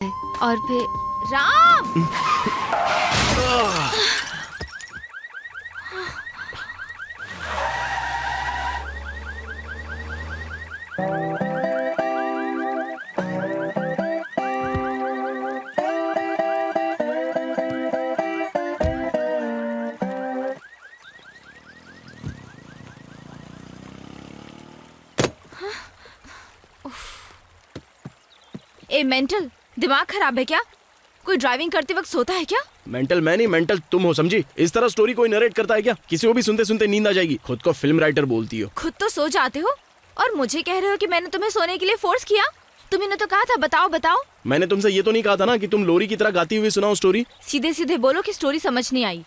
और फिर राम। ए मेंटल, दिमाग खराब है क्या? कोई ड्राइविंग करते वक्त सोता है क्या? मेंटल मैं नहीं, मेंटल तुम हो, समझी? इस तरह स्टोरी कोई नरेट करता है क्या? किसी को भी सुनते सुनते नींद आ जाएगी। खुद को फिल्म राइटर बोलती हो। खुद तो सो जाते हो और मुझे कह रहे हो कि मैंने तुम्हें सोने के लिए फोर्स किया। तुमने तो कहा था बताओ बताओ। मैंने तुमसे ये तो नहीं कहा था ना कि तुम लोरी की तरह गाती हुई सुनाओ स्टोरी। सीधे सीधे बोलो कि स्टोरी समझ नहीं आई।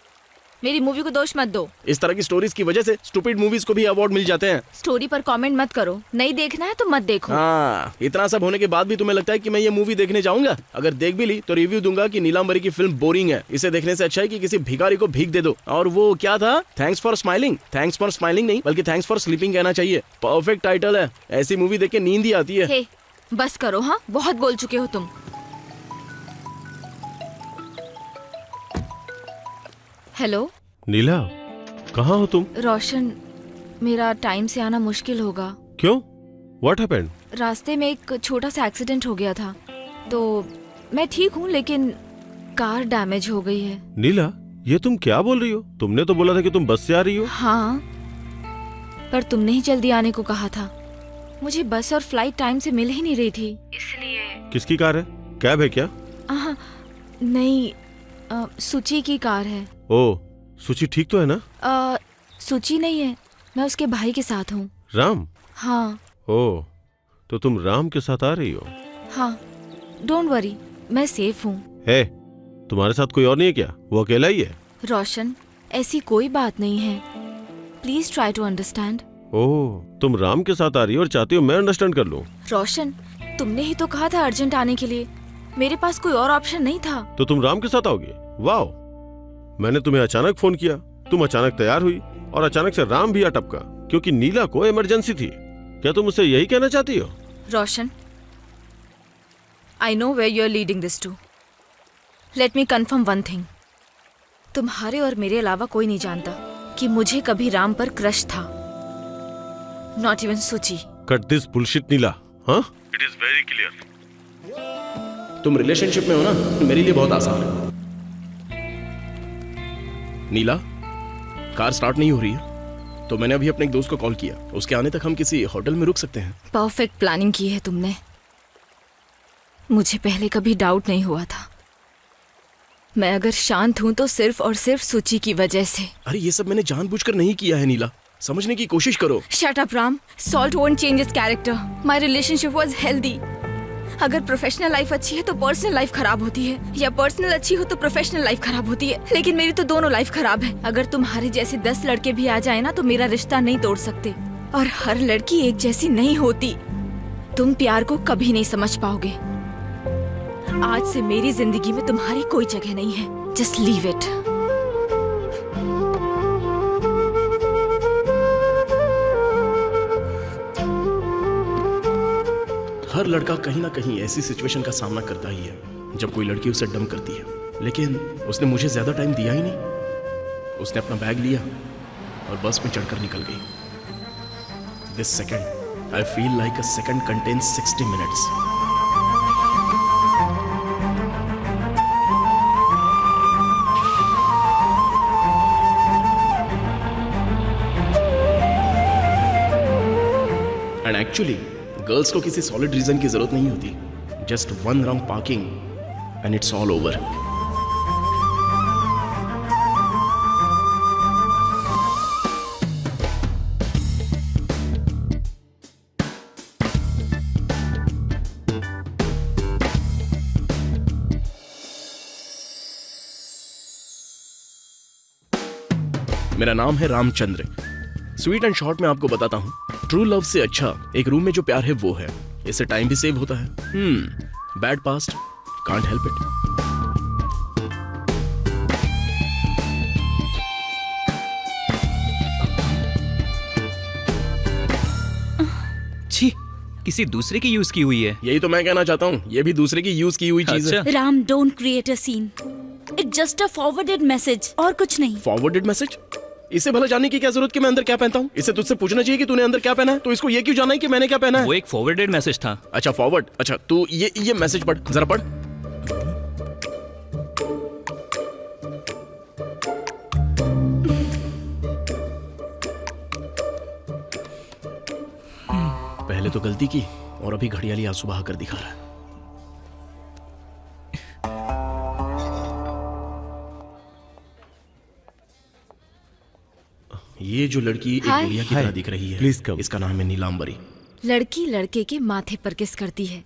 मेरी मूवी को दोष मत दो। इस तरह की स्टोरीज की वजह से स्टूपिड मूवीज को भी अवार्ड मिल जाते हैं। स्टोरी पर कमेंट मत करो। नहीं देखना है तो मत देखो। हाँ, इतना सब होने के बाद भी तुम्हें लगता है कि मैं ये मूवी देखने जाऊंगा? अगर देख भी ली तो रिव्यू दूंगा कि नीलांबरी की फिल्म बोरिंग है। इसे देखने से अच्छा है कि किसी भिखारी को भीख दे दो। और वो क्या था, thanks for smiling. Thanks for smiling नहीं बल्कि थैंक्स फॉर स्लीपिंग कहना चाहिए। परफेक्ट टाइटल है। ऐसी मूवी देख के नींद ही आती है। हे, बस करो। हाँ, बहुत बोल चुके हो तुम। हेलो नीला, कहाँ हो तुम? रोशन, मेरा टाइम से आना मुश्किल होगा। क्यों? What happened? रास्ते में एक छोटा सा एक्सीडेंट हो गया था। तो मैं ठीक हूँ लेकिन कार डैमेज हो गई है। नीला, ये तुम क्या बोल रही हो? तुमने तो बोला था कि तुम बस से आ रही हो। हाँ, पर तुमने ही जल्दी आने को कहा था। मुझे बस और फ्लाइट टाइम से मिल ही नहीं रही थी, इसलिए। किसकी कार है? कैब है क्या? नहीं, सुची की कार है। ओ, सुची ठीक तो है ना? सुची नहीं है, मैं उसके भाई के साथ हूँ। राम? हाँ। ओ, तो तुम राम के साथ आ रही हो? हाँ, डोंट वरी, मैं सेफ हूँ। है, तुम्हारे साथ कोई और नहीं है क्या? वो अकेला ही है? रोशन, ऐसी कोई बात नहीं है। Please try to understand. Oh, तुम राम के साथ आ रही हो और चाहती हो मैं अंडरस्टैंड कर लूं। रोशन, तुमने ही तो कहा था अर्जेंट आने के लिए। मेरे पास कोई और ऑप्शन नहीं था। तो तुम राम के साथ आओगे? वाह, मैंने तुम्हें अचानक फोन किया, तुम अचानक तैयार हुई और अचानक से राम भी आ टपका क्योंकि नीला को इमरजेंसी थी। क्या तुम मुझसे यही कहना चाहती हो? Roshan, I know where you are leading this to. Let me confirm one thing. तुम्हारे और मेरे अलावा कोई नहीं जानता कि मुझे कभी राम पर क्रश था। नॉट इवन सुची। कट दिस बुलशिट नीला। हाँ? It is very clear. तुम रिलेशनशिप में हो ना, मेरे लिए बहुत आसान है। नीला, कार स्टार्ट नहीं हो रही है तो मैंने अभी अपने एक दोस्त को कॉल किया। उसके आने तक हम किसी होटल में रुक सकते हैं। परफेक्ट प्लानिंग की है तुमने। मुझे पहले कभी डाउट नहीं हुआ था। मैं अगर शांत हूं तो सिर्फ और सिर्फ सुची की वजह से। अरे ये सब मैंने जानबूझकर नहीं किया है नीला, समझने की कोशिश करो। Shut up Ram, salt won't change his character. My relationship was healthy. अगर प्रोफेशनल लाइफ अच्छी है तो पर्सनल लाइफ खराब होती है, या पर्सनल अच्छी हो तो प्रोफेशनल लाइफ खराब होती है। लेकिन मेरी तो दोनों लाइफ खराब है। अगर तुम्हारे जैसे 10 लड़के भी आ जाए ना तो मेरा रिश्ता नहीं तोड़ सकते। और हर लड़की एक जैसी नहीं होती। तुम प्यार को कभी नहीं समझ पाओगे। आज से मेरी जिंदगी में तुम्हारी कोई जगह नहीं है। Just leave it. हर लड़का कहीं ना कहीं ऐसी सिचुएशन का सामना करता ही है जब कोई लड़की उसे डंप करती है। लेकिन उसने मुझे ज्यादा टाइम दिया ही नहीं। उसने अपना बैग लिया और बस में चढ़कर निकल गई। This second I feel like a second contains 60 minutes. And actually girls को किसी सॉलिड रीजन की जरूरत नहीं होती। Just one wrong parking and it's all over. मेरा नाम है रामचंद्र। स्वीट एंड शॉर्ट में आपको बताता हूँ, ट्रू लव से अच्छा एक रूम में जो प्यार है वो है। इससे टाइम भी सेव होता है। Bad past, can't help it. छी, किसी दूसरे की यूज की हुई है। यही तो मैं कहना चाहता हूँ, ये भी दूसरे की यूज की हुई चीज है। अच्छा। Ram, don't create a scene. It's just a forwarded message और कुछ नहीं। Forwarded message? इसे भला जानने की क्या जरूरत कि मैं अंदर क्या पहनता हूँ? इसे तुझसे पूछना चाहिए कि तूने अंदर क्या पहना है, तो इसको ये क्यों जाना है कि मैंने क्या पहना है? वो एक फॉरवर्डेड मैसेज था। अच्छा फॉरवर्ड, अच्छा तू ये मैसेज पढ़, जरा पढ़। पहले तो गलती की और अभी घड़ियाली आंसू बहा कर दिखा रहा है। ये जो लड़की एक हाय। गुड़िया की तरह दिख रही है, Please come. इसका नाम है नीलांबरी। लड़की लड़के के माथे पर किस करती है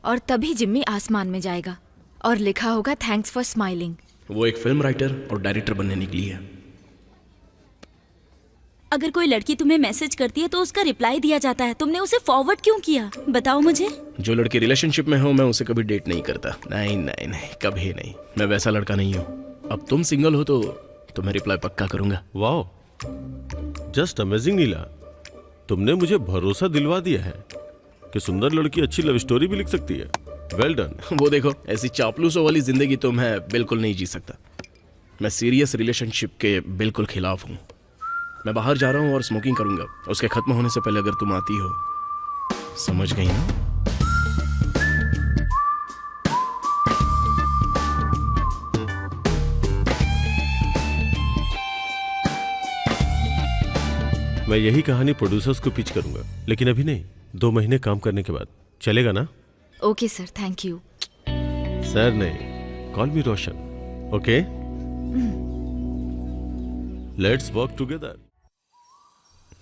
और तभी जिम्मी आसमान में जाएगा और लिखा होगा थैंक्स फॉर स्माइलिंग। वो एक फिल्म राइटर और डायरेक्टर बनने निकली है। अगर कोई लड़की तुम्हें मैसेज करती है तो उसका रिप्लाई दिया जाता है। तुमने उसे फॉरवर्ड क्यों किया, बताओ मुझे। जो लड़की रिलेशनशिप में हो, मैं उसे कभी डेट नहीं करता। नहीं नहीं नहीं, कभी नहीं। मैं वैसा लड़का नहीं हूँ। अब तुम सिंगल हो तो मैं रिप्लाई पक्का करूंगा। वाओ, जस्ट अमेजिंग नीला, तुमने मुझे भरोसा दिलवा दिया है कि सुंदर लड़की अच्छी लव स्टोरी भी लिख सकती है। Well done. वो देखो, ऐसी चापलूसों वाली जिंदगी तो मैं बिल्कुल नहीं जी सकता। मैं सीरियस रिलेशनशिप के बिल्कुल खिलाफ हूँ। मैं बाहर जा रहा हूँ और स्मोकिंग करूंगा। उसके खत्म होने से पहले अगर तुम आती हो, समझ गई ना? मैं यही कहानी प्रोड्यूसर्स को पिच करूंगा, लेकिन अभी नहीं, 2 महीने काम करने के बाद। चलेगा ना? Okay sir, thank you. Sir नहीं, call me Roshan. Okay, let's work together.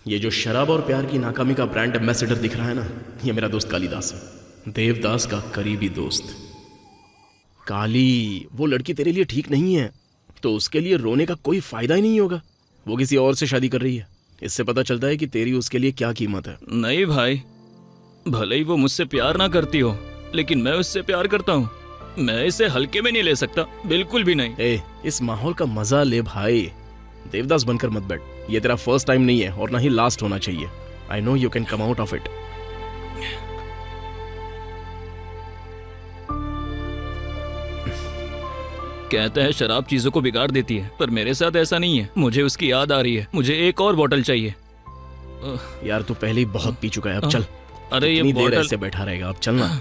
ये जो शराब और प्यार की नाकामी का ब्रांड एम्बेसडर दिख रहा है ना, ये मेरा दोस्त कालीदास है, देवदास का करीबी दोस्त। काली, वो लड़की तेरे लिए ठीक नहीं है तो उसके लिए रोने का कोई फायदा ही नहीं होगा। वो किसी और से शादी कर रही है। इससे पता चलता है कि तेरी उसके लिए क्या कीमत है। नहीं भाई, भले ही वो मुझसे प्यार ना करती हो, लेकिन मैं उससे प्यार करता हूँ। मैं इसे हल्के में नहीं ले सकता, बिल्कुल भी नहीं। ए, इस माहौल का मजा ले भाई। देवदास बनकर मत बैठ। ये तेरा फर्स्ट टाइम नहीं है और ना ही लास्ट होना चाहिए। I know you can come out of it. कहते हैं शराब चीजों को बिगाड़ देती है, पर मेरे साथ ऐसा नहीं है। मुझे उसकी याद आ रही है। मुझे एक और बोतल चाहिए। यार तू पहले ही बहुत पी चुका है, अब चल। अरे ये कितनी देर बोतल। ऐसे बैठा रहेगा? अब चलना।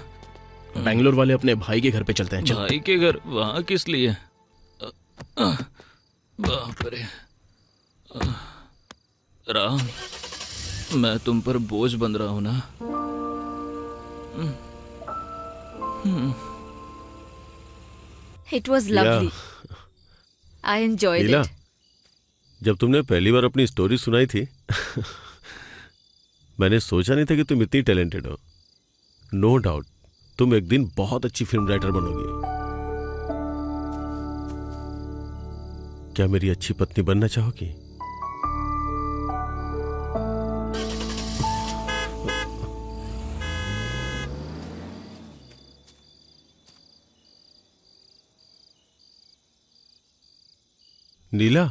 बैंगलोर वाले अपने भाई के घर पे चलते हैं, चल। भाई के घर? वहां किस लिए? बाप रे। राम, मैं तुम पर बोझ बन रहा हूं ना? It was lovely, I enjoyed Neela, it. जब तुमने पहली बार अपनी स्टोरी सुनाई थी मैंने सोचा नहीं था कि तुम इतनी टैलेंटेड हो। नो डाउट तुम एक दिन बहुत अच्छी फिल्म राइटर बनोगी। क्या मेरी अच्छी पत्नी बनना चाहोगी? नीला,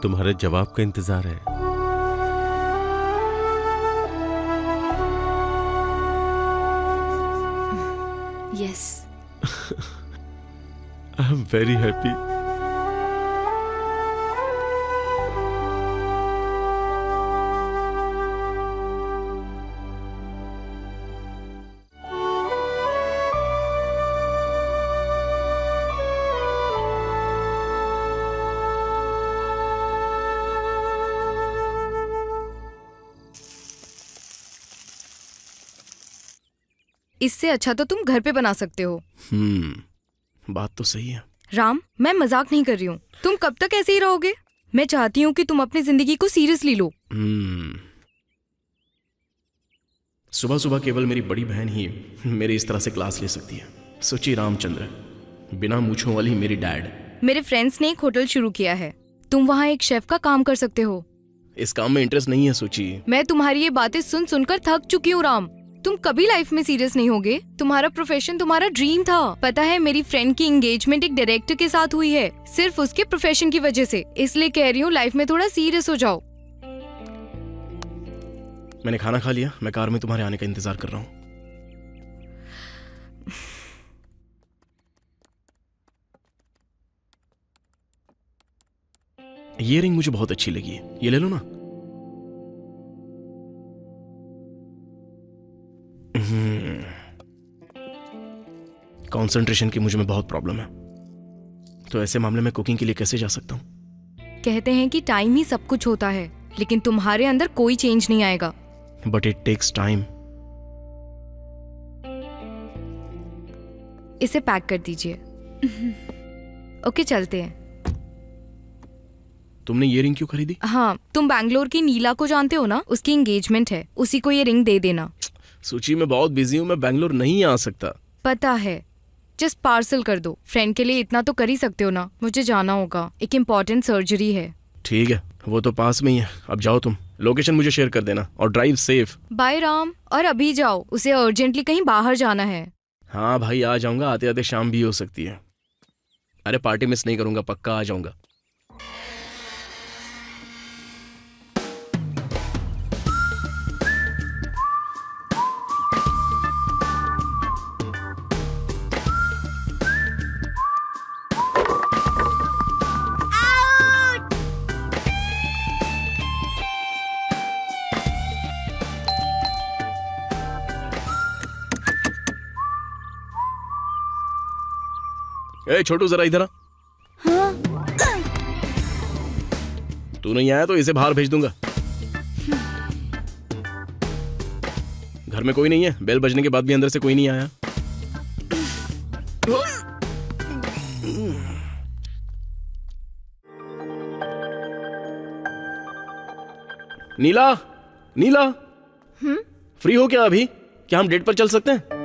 तुम्हारे जवाब का इंतजार है। Yes. I am very happy. इससे अच्छा तो तुम घर पे बना सकते हो। बात तो सही है। राम, मैं मजाक नहीं कर रही हूँ। तुम कब तक ऐसे ही रहोगे? मैं चाहती हूँ कि तुम अपनी जिंदगी को सीरियसली लो। सुबह सुबह केवल मेरी बड़ी बहन ही मेरी इस तरह से क्लास ले सकती है। सोची रामचंद्र, बिना मूछों वाली मेरी डैड। मेरे फ्रेंड्स ने एक होटल शुरू किया है, तुम वहाँ एक शेफ का काम कर सकते हो। इस काम में इंटरेस्ट नहीं है सोची। मैं तुम्हारी ये बातें सुन सुनकर थक चुकी हूँ राम। तुम कभी लाइफ में सीरियस नहीं होगे। तुम्हारा प्रोफेशन तुम्हारा ड्रीम था। पता है, मेरी फ्रेंड की एंगेजमेंट एक डायरेक्टर के साथ हुई है, सिर्फ उसके प्रोफेशन की वजह से। इसलिए कह रही हूँ लाइफ में थोड़ा सीरियस हो जाओ। मैंने खाना खा लिया, मैं कार में तुम्हारे आने का इंतजार कर रहा हूँ। ये रिंग मुझे बहुत अच्छी लगी, ये ले लो ना। कंसंट्रेशन की मुझे में बहुत प्रॉब्लम है, तो ऐसे मामले में कुकिंग के लिए कैसे जा सकता हूँ? कहते हैं कि टाइम ही सब कुछ होता है, लेकिन तुम्हारे अंदर कोई चेंज नहीं आएगा। But it takes time. इसे पैक कर दीजिए। ओके, चलते हैं। तुमने ये रिंग क्यों खरीदी? हाँ, तुम बैंगलोर की नीला को जानते हो ना, उसकी एंगेजमेंट है, उसी को ये रिंग दे देना। सूची में बहुत बिजी हूँ, मैं बैंगलोर नहीं आ सकता। पता है, जस्ट पार्सल कर दो। फ्रेंड के लिए इतना तो कर ही सकते हो ना। मुझे जाना होगा, एक इम्पोर्टेंट सर्जरी है। ठीक है, वो तो पास में ही है। अब जाओ तुम, लोकेशन मुझे शेयर कर देना और ड्राइव सेफ। बाय राम। और अभी जाओ, उसे अर्जेंटली कहीं बाहर जाना है। हाँ भाई, आ जाऊंगा, आते आते शाम भी हो सकती है। अरे पार्टी मिस नहीं करूंगा, पक्का आ जाऊंगा। ए छोटू, जरा इधर आ। तू नहीं आया तो इसे बाहर भेज दूंगा। घर में कोई नहीं है, बेल बजने के बाद भी अंदर से कोई नहीं आया। नीला, नीला, फ्री हो क्या अभी? क्या हम डेट पर चल सकते हैं?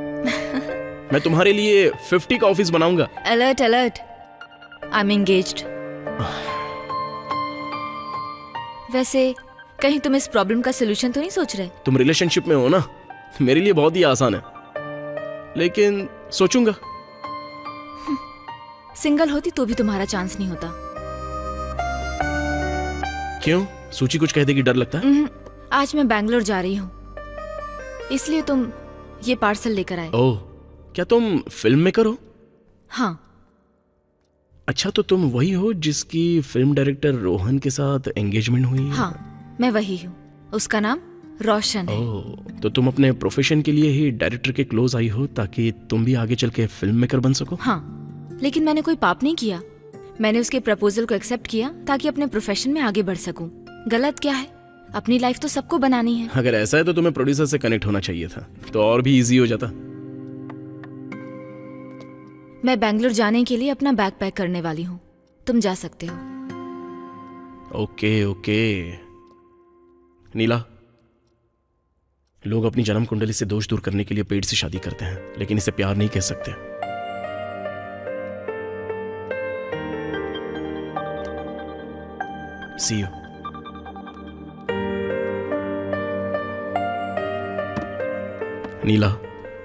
मैं तुम्हारे लिए 50 का ऑफिस बनाऊंगा। Alert alert, I am engaged. वैसे कहीं तुम इस प्रॉब्लम का सोल्यूशन तो नहीं सोच रहे? तुम रिलेशनशिप में हो ना, मेरे लिए बहुत ही आसान है, लेकिन सोचूंगा। सिंगल होती तो भी तुम्हारा चांस नहीं होता। क्यों? सूची कुछ कह देगी, डर लगता है? आज मैं बैंगलोर जा रही हूँ, इसलिए तुम ये पार्सल लेकर आए। ओह, क्या तुम फिल्म मेकर हो? हाँ। अच्छा, तो तुम वही हो जिसकी फिल्म डायरेक्टर रोहन के साथ एंगेजमेंट हुई है? हाँ, मैं वही हूँ। उसका नाम रोशन है। ओह, तो तुम अपने प्रोफेशन के लिए ही डायरेक्टर के क्लोज आई हो ताकि तुम भी आगे चल के फिल्म मेकर बन सको? हाँ, लेकिन मैंने कोई पाप नहीं किया। मैंने उसके प्रपोजल को एक्सेप्ट किया ताकि अपने प्रोफेशन में आगे बढ़ सकूं। गलत क्या है? अपनी लाइफ तो सबको बनानी है। अगर ऐसा है तो तुम्हें प्रोड्यूसर से कनेक्ट होना चाहिए था, तो और भी इजी हो जाता। मैं बैंगलोर जाने के लिए अपना बैग पैक करने वाली हूँ, तुम जा सकते हो। Okay okay. नीला, लोग अपनी जन्म कुंडली से दोष दूर करने के लिए पेट से शादी करते हैं, लेकिन इसे प्यार नहीं कह सकते। सी यू। नीला,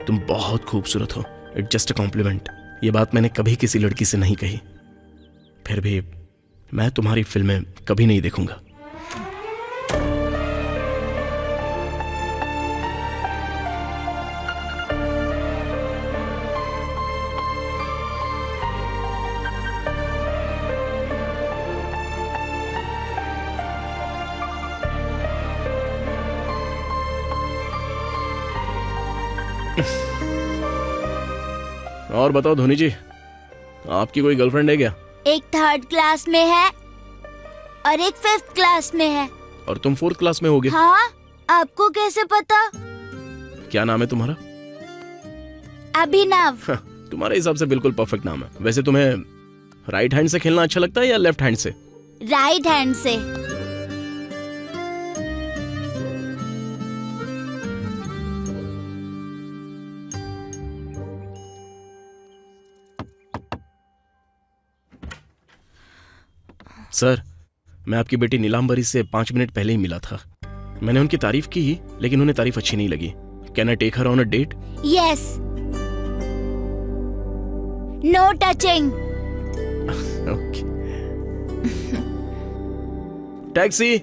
तुम बहुत खूबसूरत हो। It's just a compliment. ये बात मैंने कभी किसी लड़की से नहीं कही, फिर भी मैं तुम्हारी फिल्में कभी नहीं देखूंगा। और बताओ धोनी जी, आपकी कोई गर्लफ्रेंड है क्या? एक 3rd क्लास में है और एक 5th क्लास में है। और तुम 4th क्लास में होगे? हाँ, आपको कैसे पता? क्या नाम है तुम्हारा? अभिनव। तुम्हारे हिसाब से बिल्कुल परफेक्ट नाम है। वैसे तुम्हें राइट हैंड से खेलना अच्छा लगता है या लेफ्ट हैंड से? राइट हैंड से। सर, मैं आपकी बेटी नीलांबरी से 5 मिनट पहले ही मिला था। मैंने उनकी तारीफ की, लेकिन उन्हें तारीफ अच्छी नहीं लगी। Can I take her on a date? Yes. No touching. Okay. Taxi,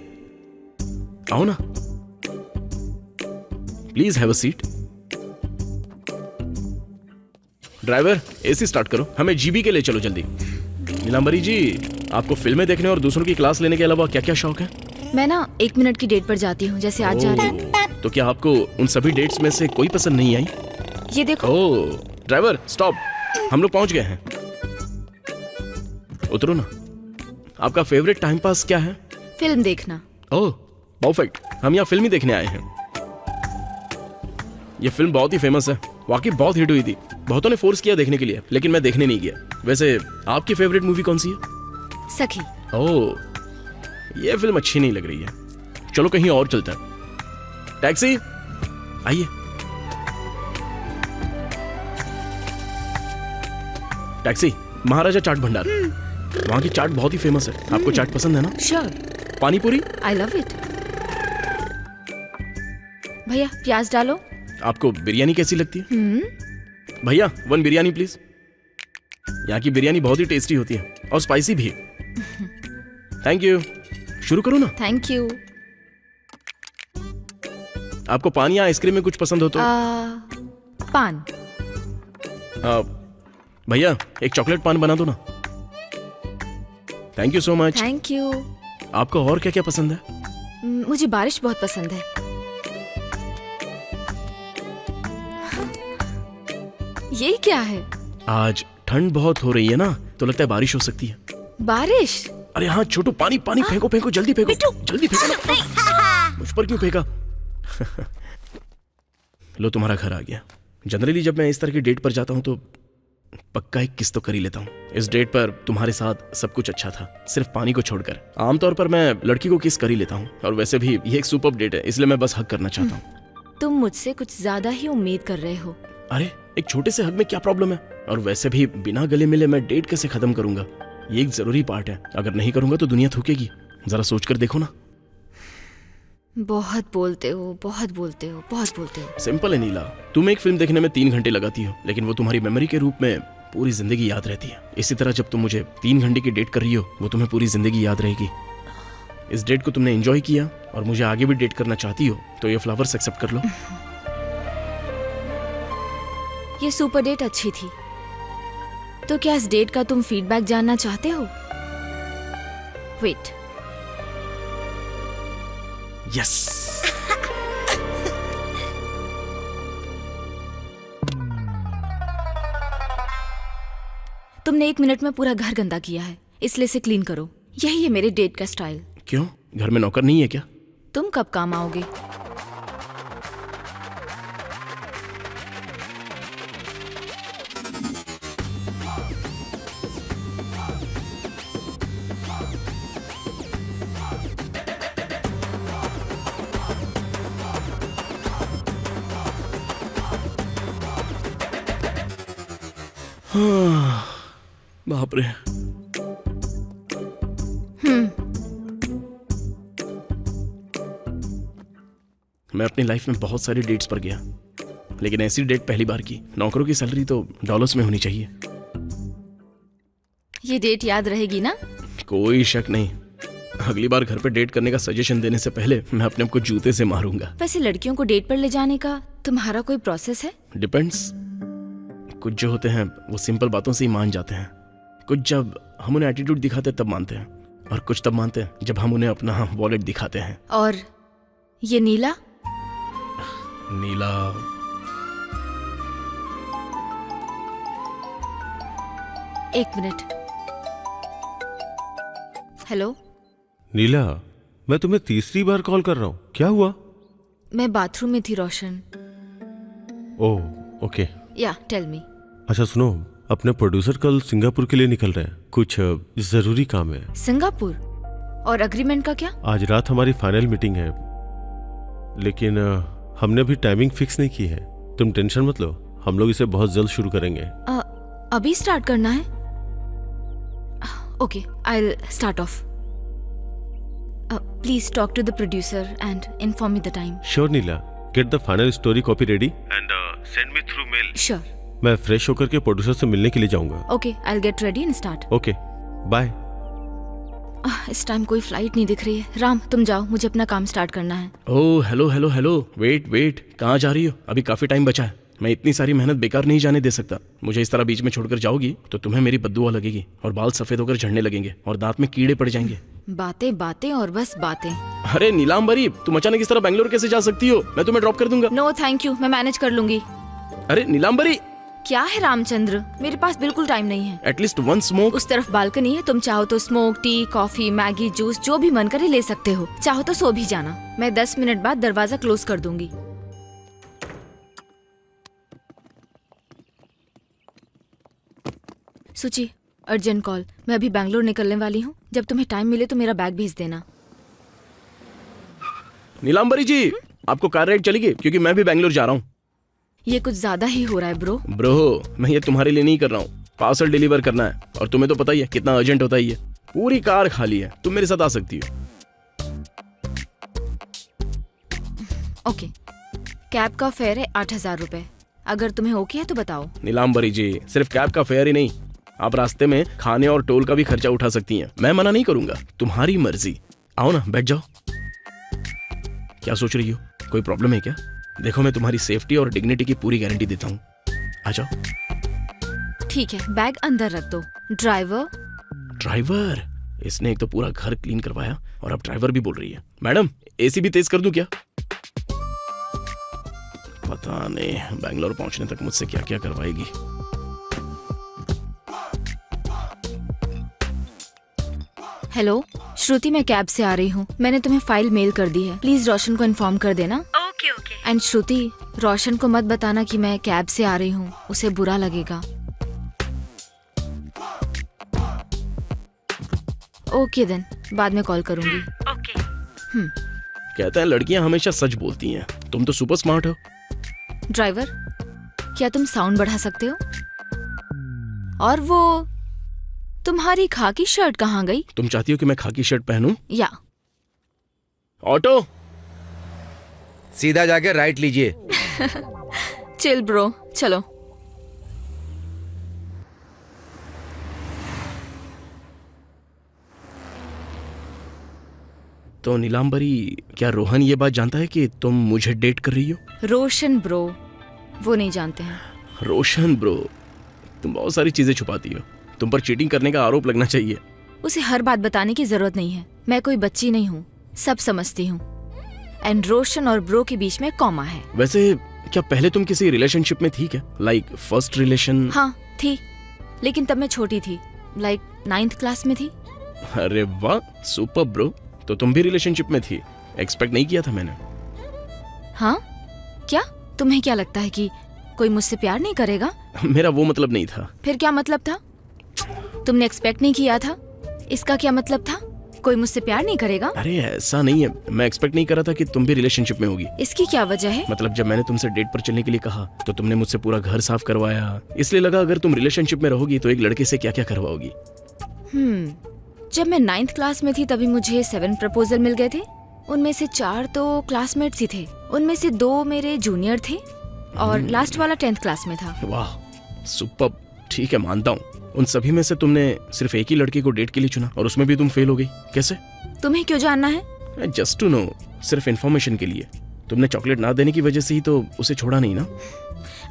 आओ ना। Please have a seat. Driver AC start करो, हमें जीबी के लिए चलो जल्दी। नीलांबरी जी, आपको फिल्में देखने और दूसरों की क्लास लेने के अलावा क्या क्या शौक है? मैं ना 1 मिनट की डेट पर जाती हूँ, जैसे आज जा रही हूँ। तो क्या आपको उन सभी डेट्स में से कोई पसंद नहीं आई? ये देखो। ओह ड्राइवर स्टॉप, हम लोग पहुंच गए हैं, उतरो ना। आपका फेवरेट टाइम पास क्या है? फिल्म देखना। ओह परफेक्ट, हम यहाँ फिल्म ही देखने आए हैं। ये फिल्म बहुत ही फेमस है, वाकई बहुत हिट हुई थी। बहुतों ने फोर्स किया देखने के लिए, लेकिन मैं देखने नहीं गया। वैसे आपकी फेवरेट मूवी कौन सी है? सखी। ओह ये फिल्म अच्छी नहीं लग रही है, चलो कहीं और चलते हैं। टैक्सी आइए। टैक्सी, महाराजा चाट भंडार, वहां की चाट बहुत ही फेमस है। आपको चाट पसंद है ना? श्योर। पानी पूरी? I love it. भैया प्याज डालो। आपको बिरयानी कैसी लगती है? भैया 1 बिरयानी प्लीज। यहाँ की बिरयानी बहुत ही टेस्टी होती है और स्पाइसी भी। Thank you. शुरू करो ना। Thank you. आपको पान या आइसक्रीम में कुछ पसंद हो तो? पान। भैया एक चॉकलेट पान बना दो ना। Thank you so much. Thank you. आपको और क्या क्या पसंद है? मुझे बारिश बहुत पसंद है। ये क्या है? आज ठंड बहुत हो रही है ना, तो लगता है बारिश हो सकती है। बारिश? अरे हाँ छोटू, पानी पानी फेंको फेंको, जल्दी फेंको, जल्दी फेंको ना। मुझ पर क्यों फेंका? लो तुम्हारा घर आ गया। जनरली जब मैं इस तरह की डेट पर जाता हूँ तो पक्का एक किस तो कर ही लेता हूँ। इस डेट पर तुम्हारे साथ सब कुछ अच्छा था, सिर्फ पानी को छोड़कर। आमतौर पर मैं लड़की को किस कर ही लेता हूँ, और वैसे भी ये एक सुपर्ब डेट है, इसलिए मैं बस हक करना चाहता हूँ। तुम मुझसे कुछ ज्यादा ही उम्मीद कर रहे हो। अरे एक छोटे से हक में क्या प्रॉब्लम है? और वैसे भी बिना गले मिले मैं डेट कैसे खत्म करूंगा? ये एक जरूरी पार्ट है, अगर नहीं करूंगा तो दुनिया थूकेगी। जरा सोच कर देखो ना। बहुत बोलते हो, बहुत बोलते हो, बहुत बोलते हो। सिंपल है नीला, तुम एक फिल्म देखने में 3 घंटे लगाती हो, लेकिन वो तुम्हारी मेमोरी के रूप में पूरी जिंदगी याद रहती है। इसी तरह जब तुम मुझे 3 घंटे की डेट कर रही हो, वो तुम्हें पूरी जिंदगी याद रहेगी। इस डेट को तुमने एंजॉय किया और मुझे आगे भी डेट करना चाहती हो, तो ये फ्लावर्स एक्सेप्ट कर लो। ये सुपर डेट अच्छी थी, तो क्या इस डेट का तुम फीडबैक जानना चाहते हो? वेट। यस। तुमने 1 मिनट में पूरा घर गंदा किया है, इसलिए इसे क्लीन करो। यही है मेरे डेट का स्टाइल। क्यों, घर में नौकर नहीं है क्या? तुम कब काम आओगे? बाप रे। मैं अपनी लाइफ में बहुत सारी डेट्स पर गया, लेकिन ऐसी डेट पहली बार की। नौकरों की सैलरी तो डॉलर्स में होनी चाहिए। ये डेट याद रहेगी ना? कोई शक नहीं। अगली बार घर पे डेट करने का सजेशन देने से पहले मैं अपने आप को जूते से मारूंगा। वैसे लड़कियों को डेट पर ले जाने का तुम्हारा कोई प्रोसेस है? डिपेंड्स। कुछ जो होते हैं वो सिंपल बातों से ही मान जाते हैं। कुछ जब हम उन्हें एटीट्यूड दिखाते हैं तब मानते हैं, और कुछ तब मानते हैं जब हम उन्हें अपना वॉलेट दिखाते हैं। और ये नीला? नीला एक मिनट। हेलो नीला, मैं तुम्हें तीसरी बार कॉल कर रहा हूँ, क्या हुआ? मैं बाथरूम में थी रोशन। Oh okay. या टेल मी। अच्छा सुनो, अपने प्रोड्यूसर कल सिंगापुर के लिए निकल रहे हैं, कुछ जरूरी काम है। सिंगापुर? और एग्रीमेंट का क्या? आज रात हमारी फाइनल मीटिंग है, लेकिन हमने अभी टाइमिंग फिक्स नहीं की है। तुम टेंशन मत लो, हम लोग इसे बहुत जल्द शुरू करेंगे। अभी स्टार्ट करना है? Okay, I will start off. Please talk to the producer and inform me the time. Sure Neela, get the final story copy ready and send me through mail. Sure. मैं फ्रेश होकर के प्रोड्यूसर से मिलने के लिए जाऊंगा। Okay, I will get ready and start. Okay bye. इस time कोई फ्लाइट नहीं दिख रही है। राम तुम जाओ, मुझे अपना काम स्टार्ट करना है। Oh hello hello hello, wait wait, कहाँ जा रही हो? अभी काफी टाइम बचा है। मैं इतनी सारी मेहनत बेकार नहीं जाने दे सकता। मुझे इस तरह बीच में छोड़कर जाओगी तो तुम्हें मेरी बद्दुआ लगेगी और बाल सफेद होकर झड़ने लगेंगे और दांत में कीड़े पड़ जाएंगे। बातें बातें और बस बातें। अरे नीलांबरी, तुम अचानक इस तरह बैंगलोर कैसे जा सकती हो? मैं तुम्हें ड्रॉप कर दूंगा। नो थैंक यू, मैं मैनेज कर लूंगी। अरे नीलांबरी, क्या है रामचंद्र, मेरे पास बिल्कुल टाइम नहीं है। At least one smoke. उस तरफ बालकनी है, तुम चाहो तो smoke, T, coffee, Maggi, juice जो भी मन करे ले सकते हो। चाहो तो सो भी जाना। मैं 10 मिनट बाद दरवाजा क्लोज कर दूंगी। सुची, अर्जेंट कॉल। मैं अभी बैंगलोर निकलने वाली हूँ। जब तुम्हें टाइम मिले तो मेरा बैग भेज देना। नीलांबरी जी, आपको कार राइड चलेगी? क्योंकि मैं भी बैंगलोर जा रहा हूँ। ये कुछ ज्यादा ही हो रहा है ब्रो। ब्रो, मैं ये तुम्हारे लिए नहीं कर रहा हूँ। पार्सल डिलीवर करना है और तुम्हें तो पता ही है कितना अर्जेंट होता है ये। पूरी कार खाली है, तुम मेरे साथ आ सकती हो। ओके, कैब का फेयर है 8,000 रुपए। अगर तुम्हें ओके है तो बताओ। नीलांबरी जी, सिर्फ कैब का फेयर ही नहीं, आप रास्ते में खाने और टोल का भी खर्चा उठा सकती हैं। मैं मना नहीं करूंगा, तुम्हारी मर्जी। आओ ना, बैठ जाओ। क्या सोच रही हो? कोई प्रॉब्लम है क्या? देखो, मैं तुम्हारी सेफ्टी और डिग्निटी की पूरी गारंटी देता हूँ। आ जाओ। ठीक है, बैग अंदर रख दो। ड्राइवर। ड्राइवर? इसने एक तो पूरा घर क्लीन करवाया और अब ड्राइवर भी बोल रही है। मैडम, एसी भी तेज कर दूं क्या? पता नहीं बैंगलोर पहुंचने तक मुझसे क्या क्या करवाएगी। हेलो श्रुति, मैं कैब से आ रही हूँ। मैंने तुम्हें फाइल मेल कर दी है। प्लीज रोशन को इन्फॉर्म कर देना। Okay okay. एंड श्रुति, रोशन को मत बताना कि मैं कैब से आ रही हूँ, उसे बुरा लगेगा। ओके देन, बाद में कॉल करूंगी। ओके। कहते हैं लड़कियां हमेशा सच बोलती हैं। तुम तो सुपर स्मार्ट हो। ड्राइवर, क्या तुम साउंड बढ़ा सकते हो? और वो तुम्हारी खाकी शर्ट कहाँ गई? तुम चाहती हो कि मैं खाकी शर्ट पहनूं? या ऑटो, सीधा जाके राइट लीजिए। चिल ब्रो, चलो। तो नीलांबरी, क्या रोहन ये बात जानता है कि तुम मुझे डेट कर रही हो? रोशन ब्रो, वो नहीं जानते हैं। रोशन ब्रो, तुम बहुत सारी चीजें छुपाती हो। तुम पर चीटिंग करने का आरोप लगना चाहिए। उसे हर बात बताने की जरूरत नहीं है। मैं कोई बच्ची नहीं हूँ, सब समझती हूँ। एंड रोशन और ब्रो के बीच में कॉमा है। वैसे क्या पहले तुम किसी रिलेशनशिप में थी क्या? Like first relation? हाँ थी, लेकिन तब मैं छोटी थी, लाइक 9th क्लास में थी। अरे वाह, सुपर ब्रो। तो तुम भी रिलेशनशिप में थी? एक्सपेक्ट नहीं किया था मैंने। हाँ क्या तुम्हें क्या लगता है कि कोई मुझसे प्यार नहीं करेगा? मेरा वो मतलब नहीं था। फिर क्या मतलब था? तुमने एक्सपेक्ट नहीं किया था, इसका क्या मतलब था? कोई मुझसे प्यार नहीं करेगा? अरे ऐसा नहीं है, मैं एक्सपेक्ट नहीं कर रहा था कि तुम भी रिलेशनशिप में होगी। इसकी क्या वजह है? मतलब जब मैंने तुमसे डेट पर चलने के लिए कहा तो तुमने मुझसे पूरा घर साफ करवाया। इसलिए लगा अगर तुम रिलेशनशिप में रहोगी तो एक लड़के से क्या क्या करवाओगी। जब मैं 9th क्लास में थी तभी मुझे 7 प्रपोजल मिल गए थे। उनमें से 4 तो क्लासमेट्स ही थे, उनमें से 2 मेरे जूनियर थे और लास्ट वाला 10th क्लास में था। वाह सुपर, ठीक है मानता हूँ। उन सभी में से तुमने सिर्फ एक ही लड़के को डेट के लिए चुना और उसमें भी तुम फेल हो गई। कैसे? तुम्हें क्यों जानना है? जस्ट टू नो, सिर्फ इन्फॉर्मेशन के लिए। तुमने चॉकलेट ना देने की वजह से ही तो उसे छोड़ा नहीं ना?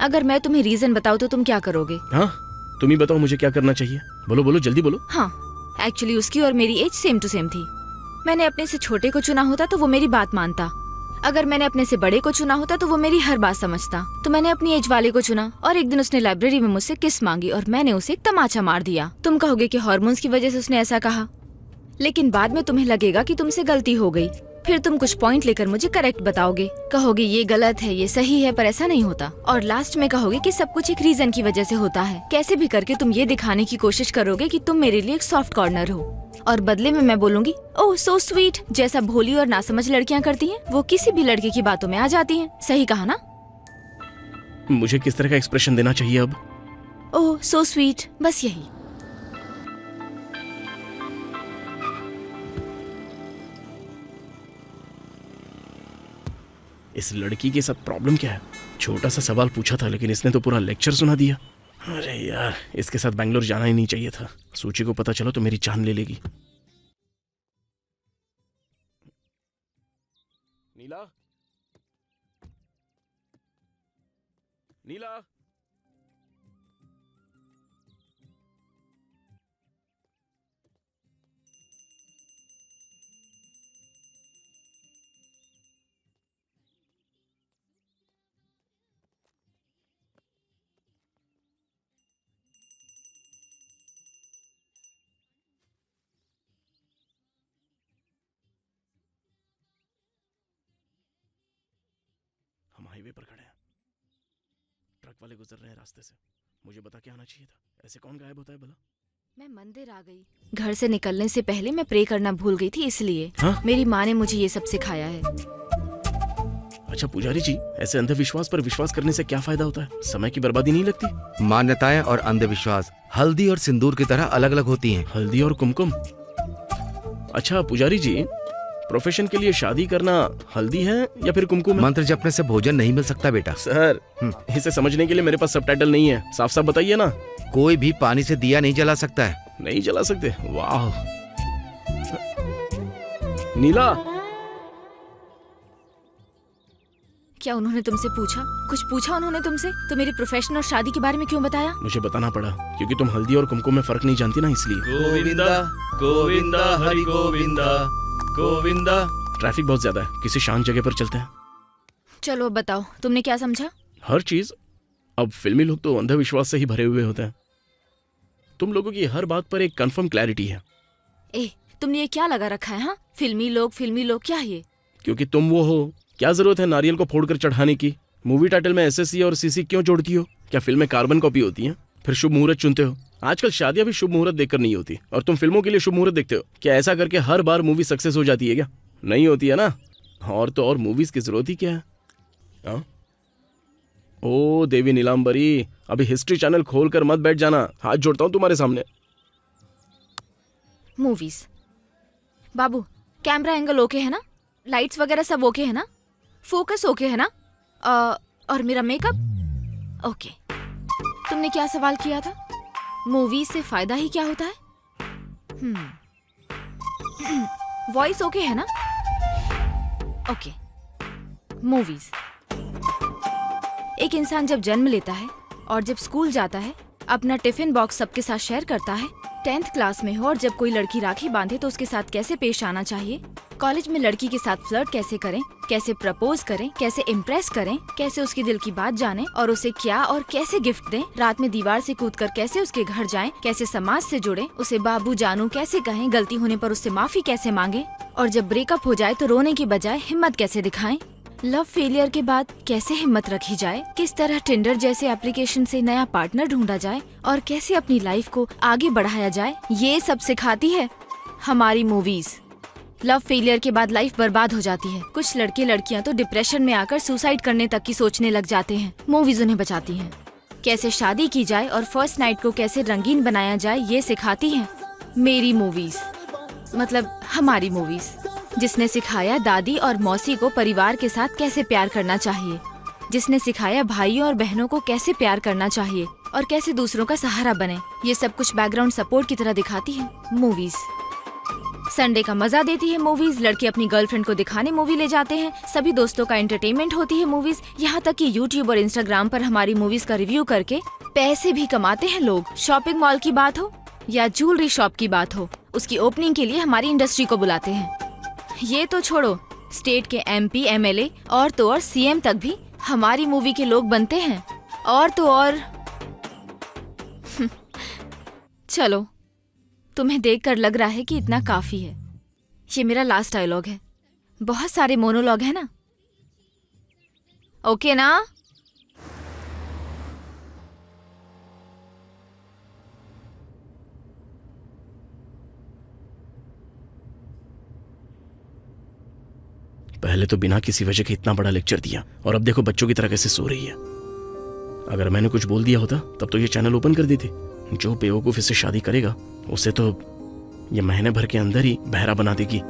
अगर मैं तुम्हें रीजन बताऊँ तो तुम क्या करोगे? हाँ, तुम ही बताओ मुझे क्या करना चाहिए। बोलो बोलो, जल्दी बोलो। हाँ, एक्चुअली उसकी और मेरी एज सेम टू सेम थी। मैंने अपने से छोटे को चुना होता तो वो मेरी बात मानता। अगर मैंने अपने से बड़े को चुना होता तो वो मेरी हर बात समझता। तो मैंने अपनी एज वाले को चुना और एक दिन उसने लाइब्रेरी में मुझसे किस मांगी और मैंने उसे एक तमाचा मार दिया। तुम कहोगे कि हार्मोन्स की वजह से उसने ऐसा कहा, लेकिन बाद में तुम्हें लगेगा कि तुमसे गलती हो गई। फिर तुम कुछ पॉइंट लेकर मुझे करेक्ट बताओगे, कहोगे ये गलत है, ये सही है, पर ऐसा नहीं होता। और लास्ट में कहोगे कि सब कुछ एक रीजन की वजह से होता है। कैसे भी करके तुम ये दिखाने की कोशिश करोगे कि तुम मेरे लिए एक सॉफ्ट कॉर्नर हो और बदले में मैं बोलूंगी ओह सो स्वीट, जैसा भोली और नासमझ लड़कियां करती हैं वो किसी भी लड़के की बातों में आ जाती हैं। सही कहा ना? मुझे किस तरह का एक्सप्रेशन देना चाहिए अब? ओह सो स्वीट, बस यही। इस लड़की के साथ प्रॉब्लम क्या है? छोटा सा सवाल पूछा था लेकिन इसने तो पूरा लेक्चर सुना दिया। अरे यार, इसके साथ बैंगलोर जाना ही नहीं चाहिए था। सूची को पता चलो तो मेरी जान ले लेगी। नीला, नीला। हम हाईवे पर खड़े हैं, ट्रक वाले गुजर रहे हैं रास्ते से। मुझे बता के आना चाहिए था। ऐसे कौन गायब होता है भला? मैं मंदिर आ गई। घर से निकलने से पहले मैं प्रे करना भूल गई थी, इसलिए हाँ? मेरी माँ ने मुझे ये सब सिखाया है। अच्छा पुजारी जी, ऐसे अंधविश्वास पर विश्वास करने से क्या फायदा होता है? समय की बर्बादी नहीं लगती? मान्यताएं और अंधविश्वास हल्दी और सिंदूर की तरह अलग अलग होती हैं। हल्दी और कुमकुम। अच्छा पुजारी जी, प्रोफेशन के लिए शादी करना हल्दी है या फिर कुमकुम है? मंत्र जपने से भोजन नहीं मिल सकता बेटा। सर, इसे समझने के लिए मेरे पास सबटाइटल नहीं है। साफ साफ बताइए ना। कोई भी पानी से दिया नहीं जला सकता है। नहीं जला सकते? वाह। नीला, क्या उन्होंने तुमसे पूछा? कुछ पूछा उन्होंने तुमसे? तो मेरे प्रोफेशन और शादी के बारे में क्यों बताया? मुझे बताना पड़ा क्योंकि तुम हल्दी और कुमकुम में फर्क नहीं जानती ना, इसलिए। गोविंदा गोविंदा हरि गोविंदा गोविंदा। ट्रैफिक बहुत ज्यादा है, किसी शांत जगह पर चलते हैं। चलो अब बताओ, तुमने क्या समझा? हर चीज। अब फिल्मी लोग तो अंधविश्वास से ही भरे हुए होते हैं। तुम लोगों की हर बात पर एक कंफर्म क्लैरिटी है। ए, तुमने ये क्या लगा रखा है? हाँ, फिल्मी लोग क्या ये? क्योंकि तुम वो हो। क्या जरूरत है नारियल को फोड़कर चढ़ाने की? मूवी टाइटल में एसएससी और सीसी क्यों जोड़ती हो? क्या फिल्में कार्बन कॉपी होती हैं? फिर शुभ मुहूर्त चुनते हो। आजकल शादियां भी शुभ मुहूर्त देखकर नहीं होती, और तुम फिल्मों के लिए शुभ मुहूर्त देखते हो। क्या ऐसा करके हर बार मूवी सक्सेस हो जाती है क्या? नहीं होती है ना। और तो और मूवीज की जरूरत ही क्या है? हाँ? ओ देवी नीलांबरी, अभी हिस्ट्री चैनल खोलकर मत बैठ जाना। हाथ जोड़ता हूं तुम्हारे सामने। मूवीज। बाबू, कैमरा एंगल ओके है ना? लाइट्स वगैरह सब ओके है ना? फोकस ओके है ना? और मेरा मेकअप ओके। तुमने क्या सवाल किया था? मूवी से फायदा ही क्या होता है? वॉइस ओके है ना? ओके। मूवीज। एक इंसान जब जन्म लेता है और जब स्कूल जाता है, अपना टिफिन बॉक्स सबके साथ शेयर करता है, 10th क्लास में हो और जब कोई लड़की राखी बांधे तो उसके साथ कैसे पेश आना चाहिए, कॉलेज में लड़की के साथ फ्लर्ट कैसे करें, कैसे प्रपोज करें, कैसे इम्प्रेस करें, कैसे उसके दिल की बात जाने और उसे क्या और कैसे गिफ्ट दें, रात में दीवार से कूदकर कैसे उसके घर जाएं, कैसे समाज से जुड़े, उसे बाबू जानू कैसे कहें, गलती होने पर उससे माफी कैसे मांगे, और जब ब्रेकअप हो जाए तो रोने की बजाय हिम्मत कैसे दिखाएं, लव फेलियर के बाद कैसे हिम्मत रखी जाए, किस तरह टिंडर जैसे एप्लीकेशन से नया पार्टनर ढूंढा जाए और कैसे अपनी लाइफ को आगे बढ़ाया जाए, ये सब सिखाती है हमारी मूवीज। लव फेलियर के बाद लाइफ बर्बाद हो जाती है। कुछ लड़के लड़कियां तो डिप्रेशन में आकर सुसाइड करने तक की सोचने लग जाते हैं। मूवीज उन्हें बचाती हैं। कैसे शादी की जाए और फर्स्ट नाइट को कैसे रंगीन बनाया जाए, ये सिखाती हैं मेरी मूवीज, मतलब हमारी मूवीज। जिसने सिखाया दादी और मौसी को परिवार के साथ कैसे प्यार करना चाहिए, जिसने सिखाया भाइयों और बहनों को कैसे प्यार करना चाहिए और कैसे दूसरों का सहारा बने, ये सब कुछ बैकग्राउंड सपोर्ट की तरह दिखाती है मूवीज। संडे का मजा देती है मूवीज। लड़के अपनी गर्लफ्रेंड को दिखाने मूवी ले जाते हैं। सभी दोस्तों का एंटरटेनमेंट होती है मूवीज। यहाँ तक कि यूट्यूब और इंस्टाग्राम पर हमारी मूवीज का रिव्यू करके पैसे भी कमाते हैं लोग। शॉपिंग मॉल की बात हो या ज्वेलरी शॉप की बात हो, उसकी ओपनिंग के लिए हमारी इंडस्ट्री को बुलाते हैं। ये तो छोड़ो, स्टेट के MP, MLA और तो और CM तक भी हमारी मूवी के लोग बनते हैं। और तो और चलो, तुम्हें देखकर लग रहा है कि इतना काफी है। ये मेरा लास्ट डायलॉग है। बहुत सारे मोनोलॉग है ना? ओके ना? पहले तो बिना किसी वजह के इतना बड़ा लेक्चर दिया, और अब देखो बच्चों की तरह कैसे सो रही है। अगर मैंने कुछ बोल दिया होता तब तो ये चैनल ओपन कर देती। जो बेवकूफ इससे शादी करेगा उसे तो ये महीने भर के अंदर ही बहरा बना देगी।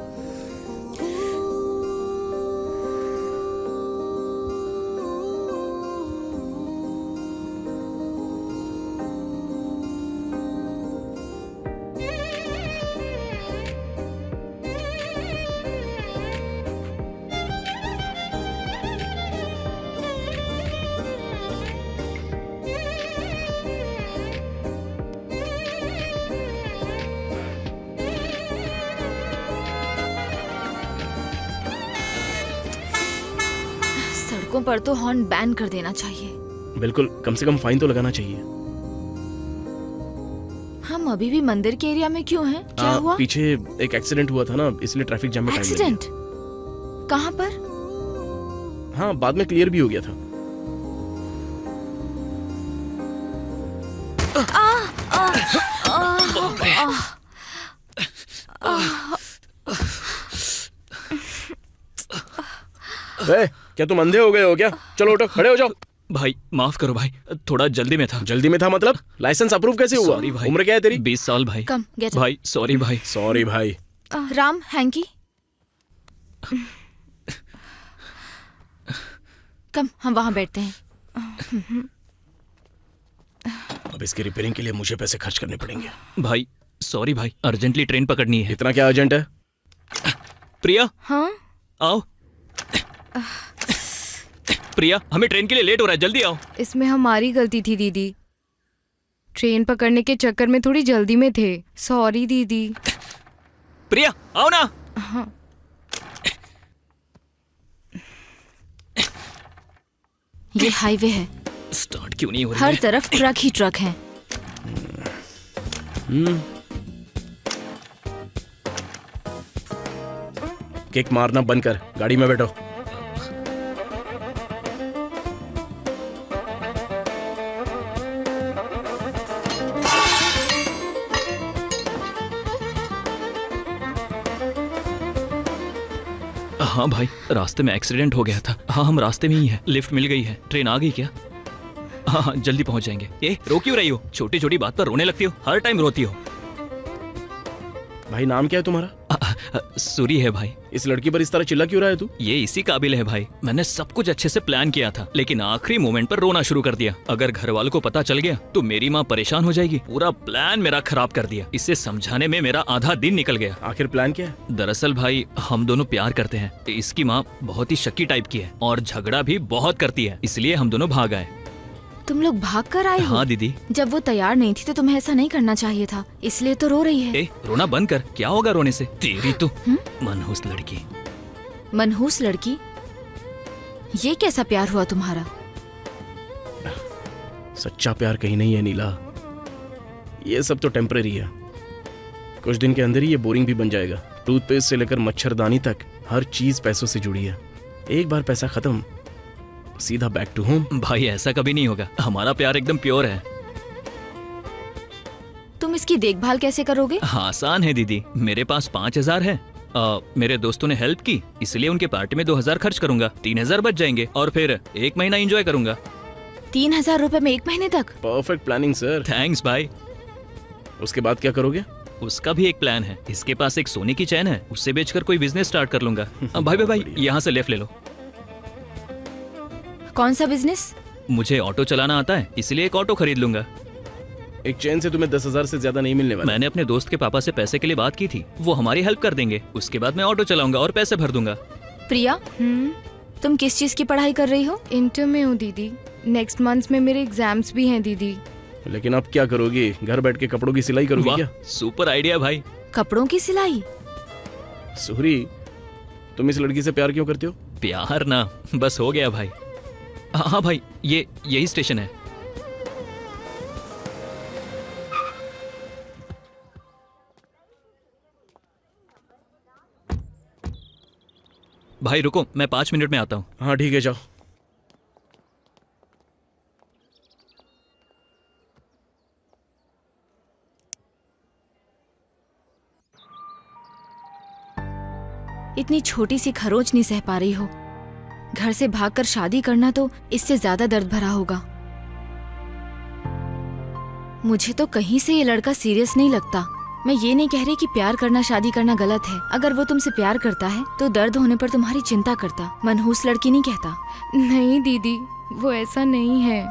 सड़कों पर तो हॉर्न बैन कर देना चाहिए। बिल्कुल, कम से कम फाइन तो लगाना चाहिए। हम अभी भी मंदिर के एरिया में क्यों हैं? क्या हुआ? पीछे एक एक्सीडेंट हुआ था ना, इसलिए ट्रैफिक जाम में टाइम लग एक्सीडेंट? कहाँ पर? गया। हाँ, बाद में क्लियर भी हो गया था। क्या तुम अंधे हो गए हो क्या? चलो उठो, खड़े हो जाओ। भाई माफ करो भाई, थोड़ा जल्दी में था। जल्दी में था मतलब? लाइसेंस अप्रूव कैसे हुआ? सॉरी भाई। उम्र क्या है तेरी? 20 साल भाई। कम गेट भाई सॉरी भाई। सॉरी भाई। राम, हैंकी, कम हम वहां बैठते हैं। अब इसकी रिपेयरिंग के लिए मुझे पैसे खर्च करने पड़ेंगे। भाई सॉरी भाई, अर्जेंटली ट्रेन पकड़नी है। इतना क्या अर्जेंट है? प्रिया हाँ? आओ। प्रिया, हमें ट्रेन के लिए लेट हो रहा है, जल्दी आओ। इसमें हमारी गलती थी दीदी। ट्रेन पकड़ने के चक्कर में थोड़ी जल्दी में थे। सॉरी दीदी। प्रिया आओ ना। हाँ। ये हाईवे है, स्टार्ट क्यों नहीं हो रही हर है? तरफ ट्रक ही ट्रक हैं। किक मारना बंद कर, गाड़ी में बैठो। हाँ भाई, रास्ते में एक्सीडेंट हो गया था। हाँ हम रास्ते में ही हैं। लिफ्ट मिल गई है। ट्रेन आ गई क्या? हाँ हाँ जल्दी पहुंच जाएंगे। ए रो क्यों रही हो? छोटी छोटी बात पर रोने लगती हो, हर टाइम रोती हो। भाई नाम क्या है तुम्हारा? सूरी है भाई। इस लड़की पर इस तरह चिल्ला क्यों रहा है तू? ये इसी काबिल है भाई। मैंने सब कुछ अच्छे से प्लान किया था, लेकिन आखिरी मोमेंट पर रोना शुरू कर दिया। अगर घर वालों को पता चल गया तो मेरी माँ परेशान हो जाएगी। पूरा प्लान मेरा खराब कर दिया। इसे समझाने में मेरा आधा दिन निकल गया। आखिर प्लान क्या है? दरअसल भाई हम दोनों प्यार करते हैं। इसकी माँ बहुत ही शक्की टाइप की है और झगड़ा भी बहुत करती है, इसलिए हम दोनों भाग आए। तुम लोग भाग कर आए हो? हाँ दीदी। जब वो तैयार नहीं थी तो तुम्हें ऐसा नहीं करना चाहिए था, इसलिए तो रो रही है। ए रोना बंद कर, क्या होगा रोने से? तेरी तो मनहूस लड़की। मनहूस लड़की? ये कैसा प्यार हुआ तुम्हारा? सच्चा प्यार कहीं नहीं है नीला, ये सब तो टेम्परेरी है। कुछ दिन के अंदर ही ये बोरिंग भी बन जाएगा। टूथपेस्ट से लेकर मच्छरदानी तक हर चीज पैसों से जुड़ी है। एक बार पैसा खत्म, सीधा बैक टू होम। भाई ऐसा कभी नहीं होगा, हमारा प्यार एकदम प्योर है। तुम इसकी देखभाल कैसे करोगे? हाँ, आसान है दीदी। मेरे पास 5000 है। मेरे दोस्तों ने हेल्प की, इसलिए उनके पार्टी में 2000 खर्च करूंगा। 3000 बच जाएंगे और फिर 1 महीना एंजॉय करूंगा। 3000 रुपए में 1 महीने तक? Perfect planning sir. थैंक्स भाई। उसके बाद क्या करोगे? उसका भी एक प्लान है। इसके पास एक सोने की चैन है, उससे बेचकर कोई बिजनेस स्टार्ट कर लूंगा। भाई यहाँ से लेफ्ट ले लो। कौन सा बिजनेस? मुझे ऑटो चलाना आता है, इसलिए एक ऑटो खरीद लूंगा। एक चैन से तुम्हें 10,000 से ज्यादा नहीं मिलने वाला। मैंने अपने दोस्त के पापा से पैसे के लिए बात की थी, वो हमारी हेल्प कर देंगे। उसके बाद मैं ऑटो चलाऊंगा और पैसे भर दूंगा। प्रिया, तुम किस चीज की पढ़ाई कर रही हो? इंटर में हूँ दीदी। नेक्स्ट मंथ में मेरे एग्जाम्स भी हैं दीदी। लेकिन अब क्या करोगी? घर बैठ के कपड़ों की सिलाई करोगी वाह, क्या? सुपर आइडिया भाई। कपड़ों की सिलाई? सूरी, तुम इस लड़की से प्यार क्यों करते हो? प्यार ना, बस हो गया भाई। हाँ भाई, यही स्टेशन है। भाई रुको, मैं 5 मिनट में आता हूँ। हाँ ठीक है, जाओ। इतनी छोटी सी खरोच नहीं सह पा रही हो। घर से भागकर शादी करना तो इससे ज्यादा दर्द भरा होगा। मुझे तो कहीं से ये लड़का सीरियस नहीं लगता। मैं ये नहीं कह रही कि प्यार करना शादी करना गलत है। अगर वो तुमसे प्यार करता है तो दर्द होने पर तुम्हारी चिंता करता। मनहूस लड़की नहीं कहता। नहीं दीदी, वो ऐसा नहीं है।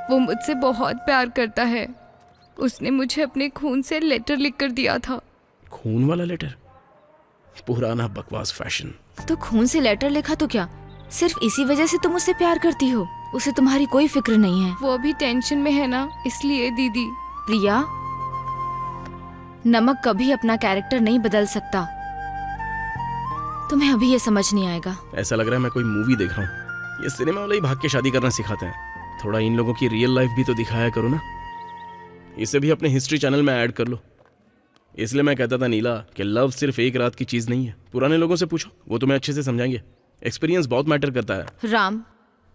वो मुझसे बहुत प्यार करता है। उसने मुझे अपने खून से लेटर लिख कर दिया था। खून वाला लेटर? पुराना बकवास फैशन। तो खून से लेटर लिखा तो क्या सिर्फ इसी वजह से तुम उससे प्यार करती हो? उसे तुम्हारी कोई फिक्र नहीं है। वो अभी टेंशन में है ना, इसलिए दीदी। प्रिया, नमक कभी अपना कैरेक्टर नहीं बदल सकता। तुम्हें अभी ये समझ नहीं आएगा। ऐसा लग रहा है मैं कोई मूवी देख रहा हूँ। ये सिनेमा वाले ही भाग के शादी करना सिखाते हैं। थोड़ा इन लोगों की रियल लाइफ भी तो दिखाया करो ना। इसे भी अपने हिस्ट्री चैनल में ऐड कर लो। इसलिए मैं कहता था नीला कि लव सिर्फ एक रात की चीज नहीं है। पुराने लोगों से पूछो, वो तुम्हें अच्छे से समझाएंगे। एक्सपीरियंस बहुत मैटर करता है। Ram,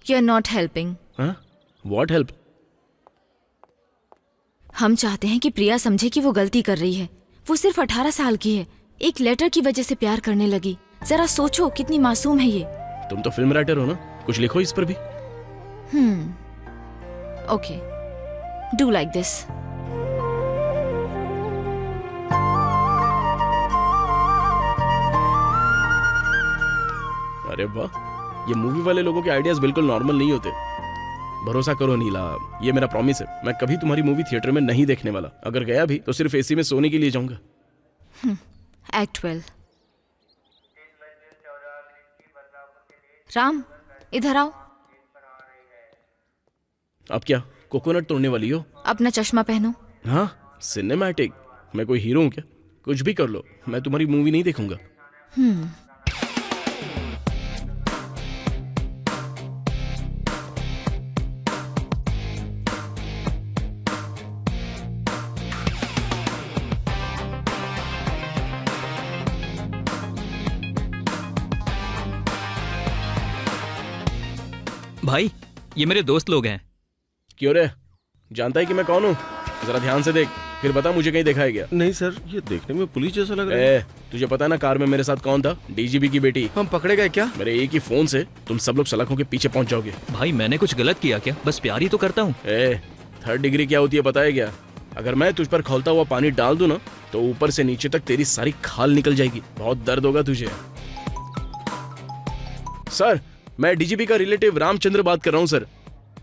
you are not helping. हाँ, व्हाट हेल्प? हम चाहते हैं कि प्रिया समझे कि वो गलती कर रही है। वो सिर्फ 18 साल की है, एक लेटर की वजह से प्यार करने लगी। जरा सोचो कितनी मासूम है ये। तुम तो फिल्म राइटर हो ना, कुछ लिखो इस पर भी। Okay, do like this. अरे वाह, ये मूवी वाले लोगों के आइडियाज बिल्कुल नॉर्मल नहीं होते। भरोसा करो नीला, ये मेरा प्रॉमिस है, मैं कभी तुम्हारी मूवी थिएटर में नहीं देखने वाला। अगर गया भी तो सिर्फ एसी में सोने के लिए जाऊंगा। एक्ट 12। राम, इधर आओ। अब क्या कोकोनट तोड़ने वाली हो? अपना चश्मा पहनो। हाँ, सिनेमैटिक। मैं कोई हीरो हूँ क्या? कुछ भी कर लो, मैं तुम्हारी मूवी नहीं देखूंगा। भाई, ये मेरे दोस्त लोग हैं। क्यों रे, जानता है कि मैं कौन हूँ? जरा ध्यान से देख, फिर बता मुझे कहीं देखा है क्या? नहीं सर, ये देखने में पुलिस जैसा लग रहा है। तुझे पता है ना कार में मेरे साथ कौन था? डीजीपी की बेटी। हम पकड़े गए क्या? मेरे एक ही फोन से तुम सब लोग सलाखों के पीछे पहुंच जाओगे। भाई, मैंने कुछ गलत किया क्या? बस प्यार ही तो करता हूँ। 3rd डिग्री क्या होती है पता है क्या? अगर मैं तुझ पर खौलता हुआ पानी डाल दूं ना तो ऊपर से नीचे तक तेरी सारी खाल निकल जाएगी। बहुत दर्द होगा तुझे। सर, मैं डीजीपी का रिलेटिव रामचंद्र बात कर रहा हूँ सर।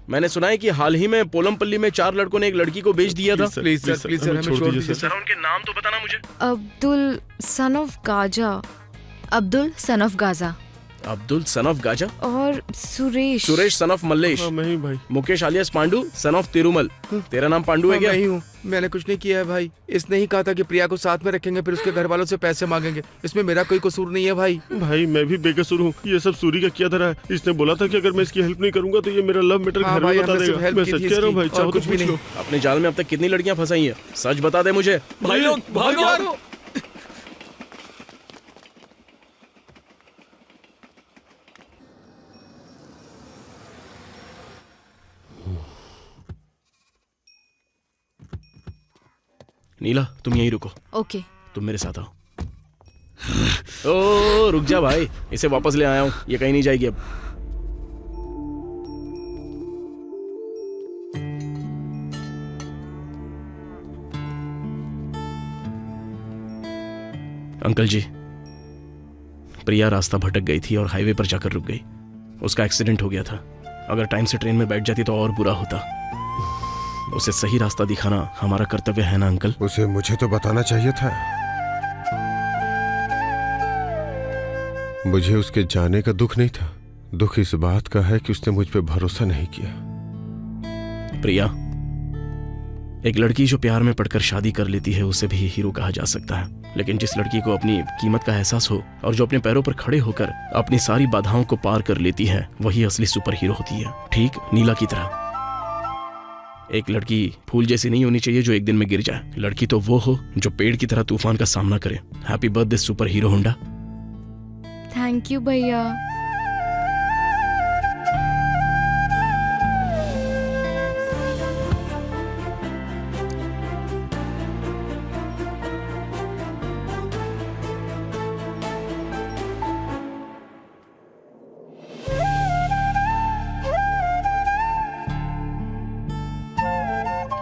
मैंने सुना है कि हाल ही में पोलमपल्ली में 4 लड़कों ने एक लड़की को बेच दिया था। प्लीज सर, हमें छोड़ दीजिए सर, उनके नाम तो बताना मुझे। Abdul son of Gaza Abdul son of Gaza Abdul son of Gaza और सुरेश। सुरेश सन ऑफ मल्लेश, हाँ, मैं ही भाई। Mukesh आलियास Pandu son of Tirumala. तेरा नाम पांडू है क्या? नहीं हूँ, मैंने कुछ नहीं किया है भाई। इसने ही कहा था कि प्रिया को साथ में रखेंगे, फिर उसके घर वालों से पैसे मांगेंगे। इसमें मेरा कोई कसूर नहीं है भाई। भाई, मैं भी बेकसूर हूँ। ये सब सूरी का क्या धरा है? इसने बोला था कि अगर मैं इसकी हेल्प नहीं करूंगा तो ये मेरा लव मैटर हाँ घर में भाई, बता हमने सिर्फ देगा। हेल्प मैं की सच थी कह रहा हूँ भाई, इसकी, चाहो और तो कुछ भी पूछ लो। नहीं। अपने जाल में अब तक कितनी लड़कियां फंसाई हैं? सच बता दे मुझे। भाई लोग भागो। नीला, तुम यहीं रुको। ओके। तुम मेरे साथ आओ। ओ रुक जा भाई, इसे वापस ले आया हूँ, ये कहीं नहीं जाएगी अब। अंकल जी, प्रिया रास्ता भटक गई थी और हाईवे पर जाकर रुक गई। उसका एक्सीडेंट हो गया था। अगर टाइम से ट्रेन में बैठ जाती तो और बुरा होता। उसे सही रास्ता दिखाना हमारा कर्तव्य है ना अंकल? उसे मुझे तो बताना चाहिए था। मुझे उसके जाने का दुख नहीं था, दुख इस बात का है कि उसने मुझ पे भरोसा नहीं किया। प्रिया, एक लड़की जो प्यार में पड़कर शादी कर लेती है उसे भी हीरो कहा जा सकता है। लेकिन जिस लड़की को अपनी कीमत का एहसास हो और जो अपने पैरों पर खड़े होकर अपनी सारी बाधाओं को पार कर लेती है, वही असली सुपर हीरो होती है। ठीक नीला की तरह। एक लड़की फूल जैसी नहीं होनी चाहिए जो एक दिन में गिर जाए। लड़की तो वो हो जो पेड़ की तरह तूफान का सामना करे। Happy birthday super hero Honda. Thank you भैया।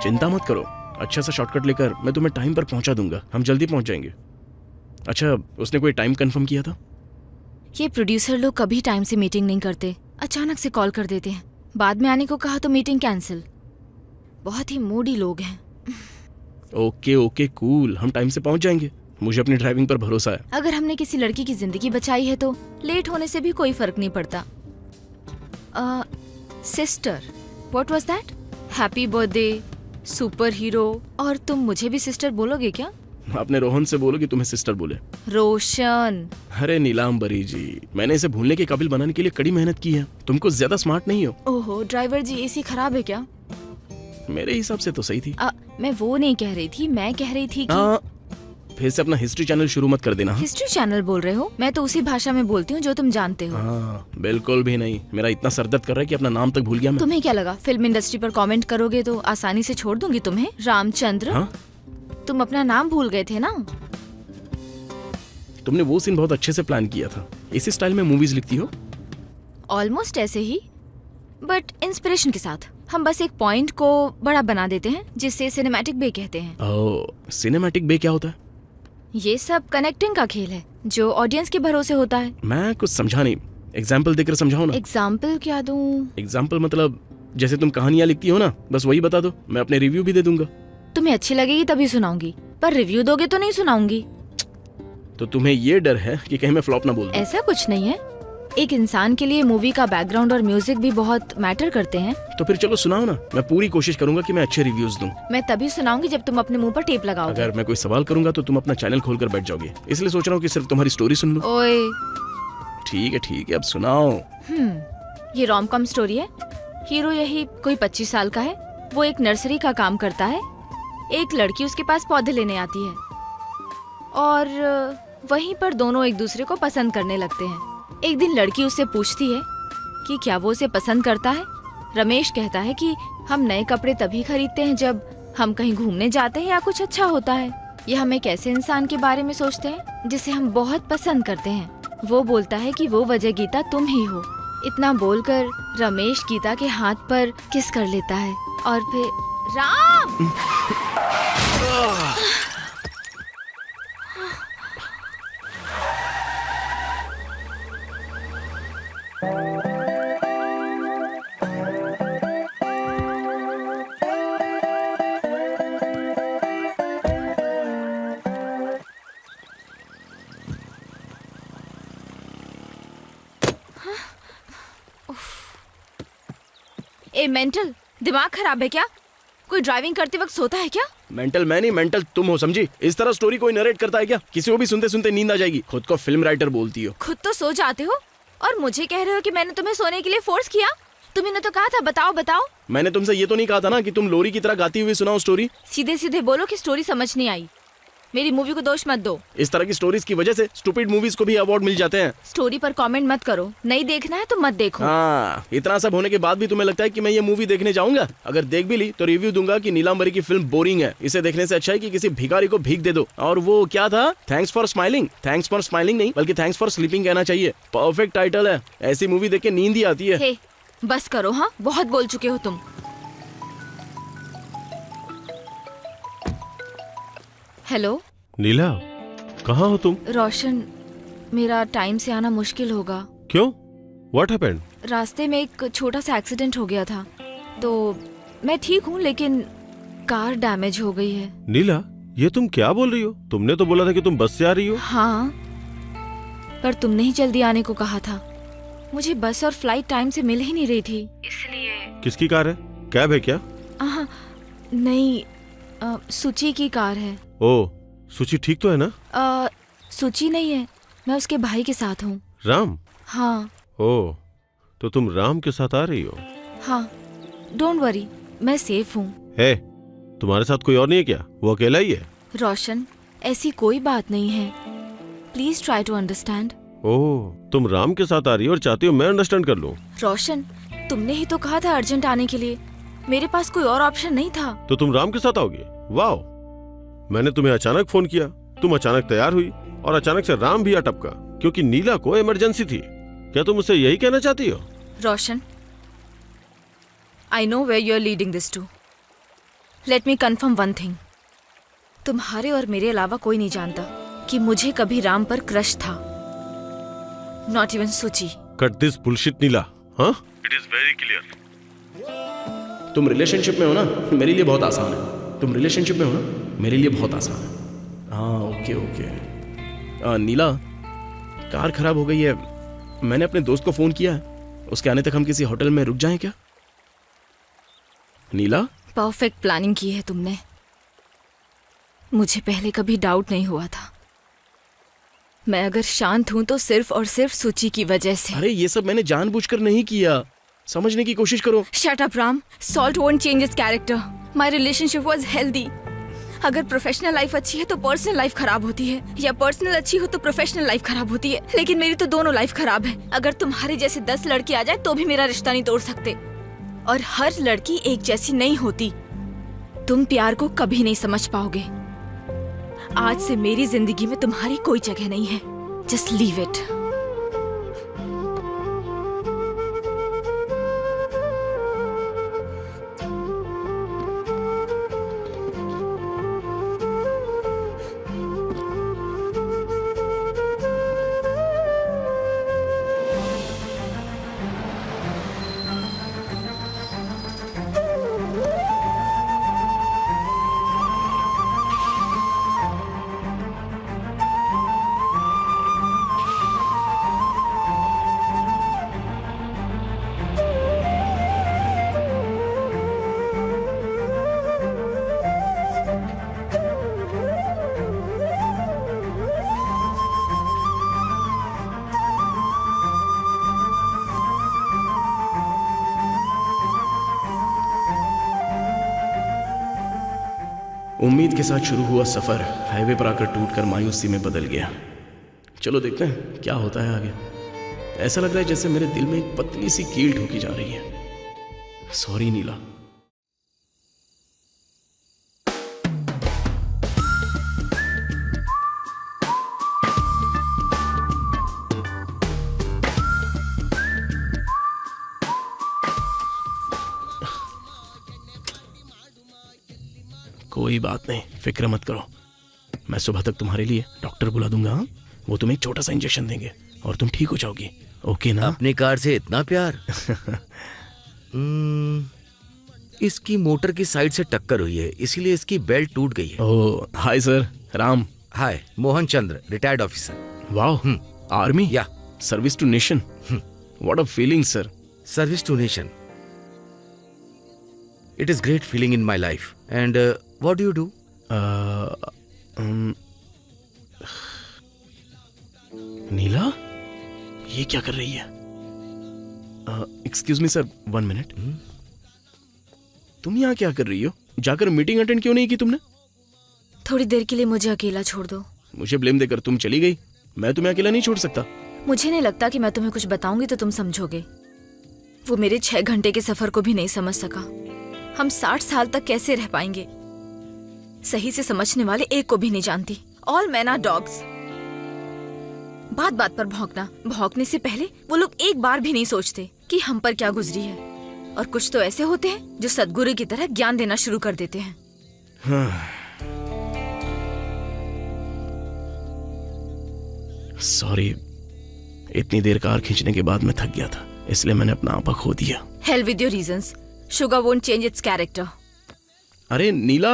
चिंता मत करो, अच्छा सा शॉर्टकट लेकर मैं तुम्हें टाइम पर पहुंचा दूंगा। हम जल्दी पहुंच जाएंगे। अच्छा, उसने कोई टाइम कंफर्म किया था? ये प्रोड्यूसर लोग कभी टाइम से मीटिंग नहीं करते, अचानक से कॉल कर देते हैं। बाद में आने को कहा तो मीटिंग कैंसिल। बहुत ही मूडी लोग हैं। ओके ओके कूल, हम टाइम से पहुंच जाएंगे। मुझे अपनी ड्राइविंग पर भरोसा है। अगर हमने किसी लड़की की जिंदगी बचाई है तो लेट होने से भी कोई फर्क नहीं पड़ता। Sister, what was that? Happy birthday super hero. और तुम मुझे भी सिस्टर बोलोगे क्या? आपने रोहन से बोलो कि तुम्हें सिस्टर बोले। रोशन। अरे नीलांबरी जी, मैंने इसे भूलने के काबिल बनाने के लिए कड़ी मेहनत की है। तुम कुछ ज्यादा स्मार्ट नहीं हो। ओहो ड्राइवर जी, एसी खराब है क्या? मेरे हिसाब से तो सही थी। मैं वो नहीं कह रही थी, मैं कह रही थी कि फिर से अपना हिस्ट्री चैनल शुरू मत कर देना। हाँ? हिस्ट्री चैनल बोल रहे हो? मैं तो उसी भाषा में बोलती हूँ जो तुम जानते हो। हाँ, बिल्कुल भी नहीं। मेरा इतना सर दर्द कर रहा है कि अपना नाम तक भूल गया मैं। तुम्हें क्या लगा फिल्म इंडस्ट्री पर कमेंट करोगे तो आसानी से छोड़ दूंगी तुम्हें? रामचंद्र, हाँ? तुम अपना नाम भूल गए थे ना? तुमने वो सीन बहुत अच्छे से प्लान किया था। इसी स्टाइल में मूवीज लिखती हो? ऑलमोस्ट ऐसे ही, बट इंस्पिरेशन के साथ। हम बस एक पॉइंट को बड़ा बना देते हैं, जिसे सिनेमैटिक बे कहते हैं। ओह, सिनेमैटिक बे क्या होता है? ये सब कनेक्टिंग का खेल है जो ऑडियंस के भरोसे होता है। मैं कुछ समझा नहीं, एग्जाम्पल देकर समझाओ ना। एग्जाम्पल क्या दूं? एग्जाम्पल मतलब जैसे तुम कहानियां लिखती हो ना, बस वही बता दो, मैं अपने रिव्यू भी दे दूंगा। तुम्हें अच्छी लगेगी तभी सुनाऊंगी, पर रिव्यू दोगे तो नहीं सुनाऊंगी। तो तुम्हें ये डर है कि कहीं मैं फ्लॉप ना बोल दूं? ऐसा कुछ नहीं है। एक इंसान के लिए मूवी का बैकग्राउंड और म्यूजिक भी बहुत मैटर करते हैं। तो फिर चलो सुनाओ ना, मैं पूरी कोशिश करूंगा कि मैं अच्छे रिव्यूज दूं। मैं तभी सुनाऊंगी जब तुम अपने मुंह पर टेप लगाओगे। अगर मैं कोई सवाल करूंगा तो तुम अपना चैनल खोलकर बैठ जाओगे, इसलिए सोच रहा हूँ कि सिर्फ तुम्हारी स्टोरी सुन लूं। ओए, ठीक है, अब सुनाओ। ये रोम कॉम स्टोरी है। हीरो यही कोई 25 साल का है। वो एक नर्सरी का काम करता है। एक लड़की उसके पास पौधे लेने आती है और वहीं पर दोनों एक दूसरे को पसंद करने लगते हैं। एक दिन लड़की उससे पूछती है कि क्या वो उसे पसंद करता है। रमेश कहता है कि हम नए कपड़े तभी खरीदते हैं जब हम कहीं घूमने जाते हैं या कुछ अच्छा होता है। ये हम एक ऐसे इंसान के बारे में सोचते हैं जिसे हम बहुत पसंद करते हैं। वो बोलता है कि वो वजह गीता तुम ही हो। इतना बोलकर रमेश गीता के हाथ पर किस कर लेता है और फिर राम ए मेंटल, दिमाग खराब है क्या? कोई ड्राइविंग करते वक्त सोता है क्या? मेंटल मैं नहीं, मेंटल तुम हो, समझी? इस तरह स्टोरी कोई नरेट करता है क्या? किसी को भी सुनते सुनते नींद आ जाएगी। खुद को फिल्म राइटर बोलती हो। खुद तो सो जाते हो और मुझे कह रहे हो कि मैंने तुम्हें सोने के लिए फोर्स किया। तुम्हें तो कहा था बताओ बताओ। मैंने तुमसे ये तो नहीं कहा था ना कि तुम लोरी की तरह गाती हुई सुनाओ स्टोरी। सीधे सीधे बोलो कि स्टोरी समझ नहीं आई। मेरी मूवी को दोष मत दो। इस तरह की स्टोरीज की वजह से स्टूपिड मूवीज को भी अवार्ड मिल जाते हैं। स्टोरी पर कमेंट मत करो। नहीं देखना है तो मत देखो। हाँ, इतना सब होने के बाद भी तुम्हें लगता है कि मैं ये मूवी देखने जाऊंगा? अगर देख भी ली तो रिव्यू दूंगा कि नीलांबरी की फिल्म बोरिंग है। इसे देखने से अच्छा है कि किसी भिखारी को भीख दे दो। और वो क्या था, thanks for smiling. Thanks for smiling नहीं बल्कि थैंक्स फॉर स्लीपिंग कहना चाहिए। परफेक्ट टाइटल है। ऐसी मूवी देख के नींद ही आती है। हे, बस करो। हाँ, बहुत बोल चुके हो तुम। हेलो नीला, कहाँ हो तुम? रोशन, मेरा टाइम से आना मुश्किल होगा। क्यों? What happened? रास्ते में एक छोटा सा एक्सीडेंट हो गया था। तो मैं ठीक हूँ लेकिन कार डैमेज हो गई है। नीला, ये तुम क्या बोल रही हो? तुमने तो बोला था कि तुम बस से आ रही हो। हाँ, पर तुमने ही जल्दी आने को कहा था। मुझे बस और फ्लाइट टाइम से मिल ही नहीं रही थी, इसलिए। किसकी कार है? कैब है क्या? नहीं, सुची की कार है। ओ, सुची ठीक तो है ना? सुची नहीं है, मैं उसके भाई के साथ हूँ। राम? हाँ। ओ, तो तुम राम के साथ आ रही हो? हाँ, डोंट वरी, मैं सेफ हूँ। है, तुम्हारे साथ कोई और नहीं है क्या? वो अकेला ही है? रोशन, ऐसी कोई बात नहीं है। Please try to understand. Oh, तुम राम के साथ आ रही हो और चाहती हो मैं अंडरस्टैंड कर लूं? रोशन, तुमने ही तो कहा था अर्जेंट आने के लिए। मेरे पास कोई और ऑप्शन नहीं था। तो तुम राम के साथ आओगे? वाह, मैंने तुम्हें अचानक फोन किया, तुम अचानक तैयार हुई और अचानक से राम भी आ टपका क्योंकि नीला को इमरजेंसी थी। क्या तुम मुझसे यही कहना चाहती हो? Roshan, I know where you are leading this to. Let me confirm one thing. तुम्हारे और मेरे अलावा कोई नहीं जानता कि मुझे कभी राम पर क्रश था। नॉट इवन सुची। कट दिस बुलशिट नीला। हाँ? It is very clear. तुम रिलेशनशिप में हो ना, मेरे लिए बहुत आसान है। तुम रिलेशनशिप में हो ना, मेरे लिए बहुत आसान है। हाँ, ओके। नीला, कार खराब हो गई है। मैंने अपने दोस्त को फोन किया है। उसके आने तक हम किसी होटल में रुक जाएं क्या? नीला, परफेक्ट प्लानिंग की है तुमने। मुझे पहले कभी डाउट नहीं हुआ था। मैं अगर शांत हूँ तो सिर्फ और सिर्फ सूची की वजह से। अरे ये सब मैंने जानबूझकर नहीं किया, समझने की कोशिश करो। Shut up Ram, salt won't change his character. My relationship was healthy. अगर प्रोफेशनल लाइफ अच्छी है तो पर्सनल लाइफ खराब होती है, या पर्सनल अच्छी हो तो प्रोफेशनल लाइफ खराब होती है। लेकिन मेरी तो दोनों लाइफ खराब है। अगर तुम्हारे जैसे 10 लड़के आ जाए तो भी मेरा रिश्ता नहीं तोड़ सकते, और हर लड़की एक जैसी नहीं होती। तुम प्यार को कभी नहीं समझ पाओगे। आज से मेरी जिंदगी में तुम्हारी कोई जगह नहीं है। Just leave it. उम्मीद के साथ शुरू हुआ सफर हाईवे पर आकर टूटकर मायूसी में बदल गया। चलो देखते हैं क्या होता है आगे। ऐसा लग रहा है जैसे मेरे दिल में एक पतली सी कील ठोकी जा रही है। सॉरी नीला। कोई बात नहीं, फिक्र मत करो। मैं सुबह तक तुम्हारे लिए डॉक्टर बुला दूंगा। हाँ? वो तुम्हें एक छोटा सा इंजेक्शन देंगे और तुम ठीक हो जाओगी। ओके ना? अपनी कार से इतना प्यार। इसकी मोटर की साइड से टक्कर हुई है, इसीलिए इसकी बेल्ट टूट गई है। Oh hi sir, Ram. Hi, Mohan Chandra, retired officer. वाह, आर्मी? या service to nation. What a feeling sir. Service to nation. It is great feeling in my life. And what do you do? नीला, ये क्या कर रही है? Excuse me sir, 1 minute. तुम यहाँ क्या कर रही हो? जाकर मीटिंग अटेंड क्यों नहीं की तुमने? थोड़ी देर के लिए मुझे अकेला छोड़ दो। मुझे ब्लेम देकर तुम चली गई। मैं तुम्हें अकेला नहीं छोड़ सकता। मुझे नहीं लगता कि मैं तुम्हें कुछ बताऊंगी तो तुम समझोगे। वो मेरे 6 घंटे के सफर को भी नहीं समझ सका। हम 60 साल तक कैसे रह पाएंगे? सही से समझने वाले एक को भी नहीं जानती। All man are dogs. बात बात पर भौंकना। भौंकने से पहले वो लोग एक बार भी नहीं सोचते कि हम पर क्या गुजरी है। और कुछ तो ऐसे होते हैं जो सदगुरु की तरह ज्ञान देना शुरू कर देते हैं। सॉरी, इतनी देर कार खींचने के बाद मैं थक गया था, इसलिए मैंने अपना आपा खो दिया। Hell with your reasons. Sugar won't change its character. अरे नीला,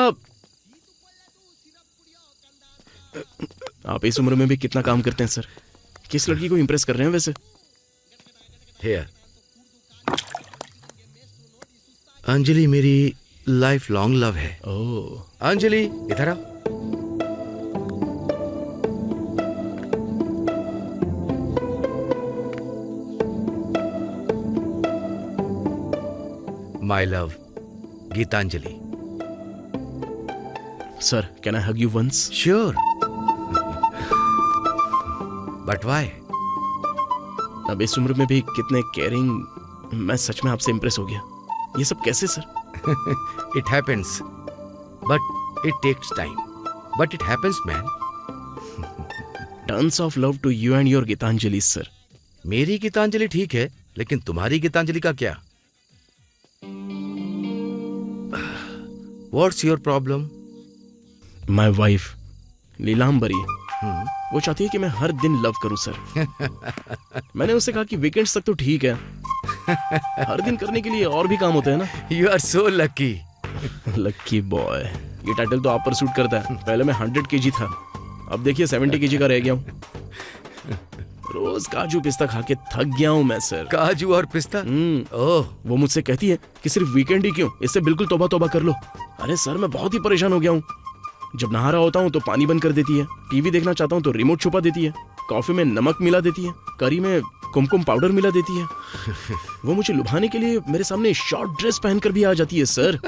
आप इस उम्र में भी कितना काम करते हैं सर। किस लड़की को इम्प्रेस कर रहे हैं वैसे? Here. अंजलि मेरी लाइफ लॉन्ग लव है। ओह अंजलि, इधर आओ। My love, Geetanjali. Sir, can I hug you once? Sure, but why? अब इस उम्र में भी कितने केयरिंग। मैं सच में आपसे इम्प्रेस हो गया। ये सब कैसे sir? It happens, but it takes time, but it happens man. Tons of love to you and your Geetanjali sir. मेरी गीतांजलि ठीक है, लेकिन तुम्हारी गीतांजलि का क्या? What's your problem? My wife Leelambari, वो चाहती है कि मैं हर दिन लव करूं सर। मैंने उससे कहा कि वीकेंड्स तक तो ठीक है, हर दिन करने के लिए और भी काम होते हैं ना। You are so lucky. Lucky boy, ये टाइटल तो आप पर सूट करता है। पहले मैं 100 kg था, अब देखिए 70 kg का रह गया हूँ। रोज काजू पिस्ता खा के थक गया हूँ मैं सर। काजू और पिस्ता? ओह, वो मुझसे कहती है कि सिर्फ वीकेंड ही क्यों, इससे बिल्कुल तौबा तौबा कर लो। अरे सर, मैं बहुत ही परेशान हो गया हूँ। जब नहा रहा होता हूँ तो पानी बंद कर देती है, टीवी देखना चाहता हूँ तो रिमोट छुपा देती है। कॉफी में नमक मिला देती है, करी में कुमकुम पाउडर मिला देती है। वो मुझे लुभाने के लिए मेरे सामने शॉर्ट ड्रेस पहनकर भी आ जाती है सर।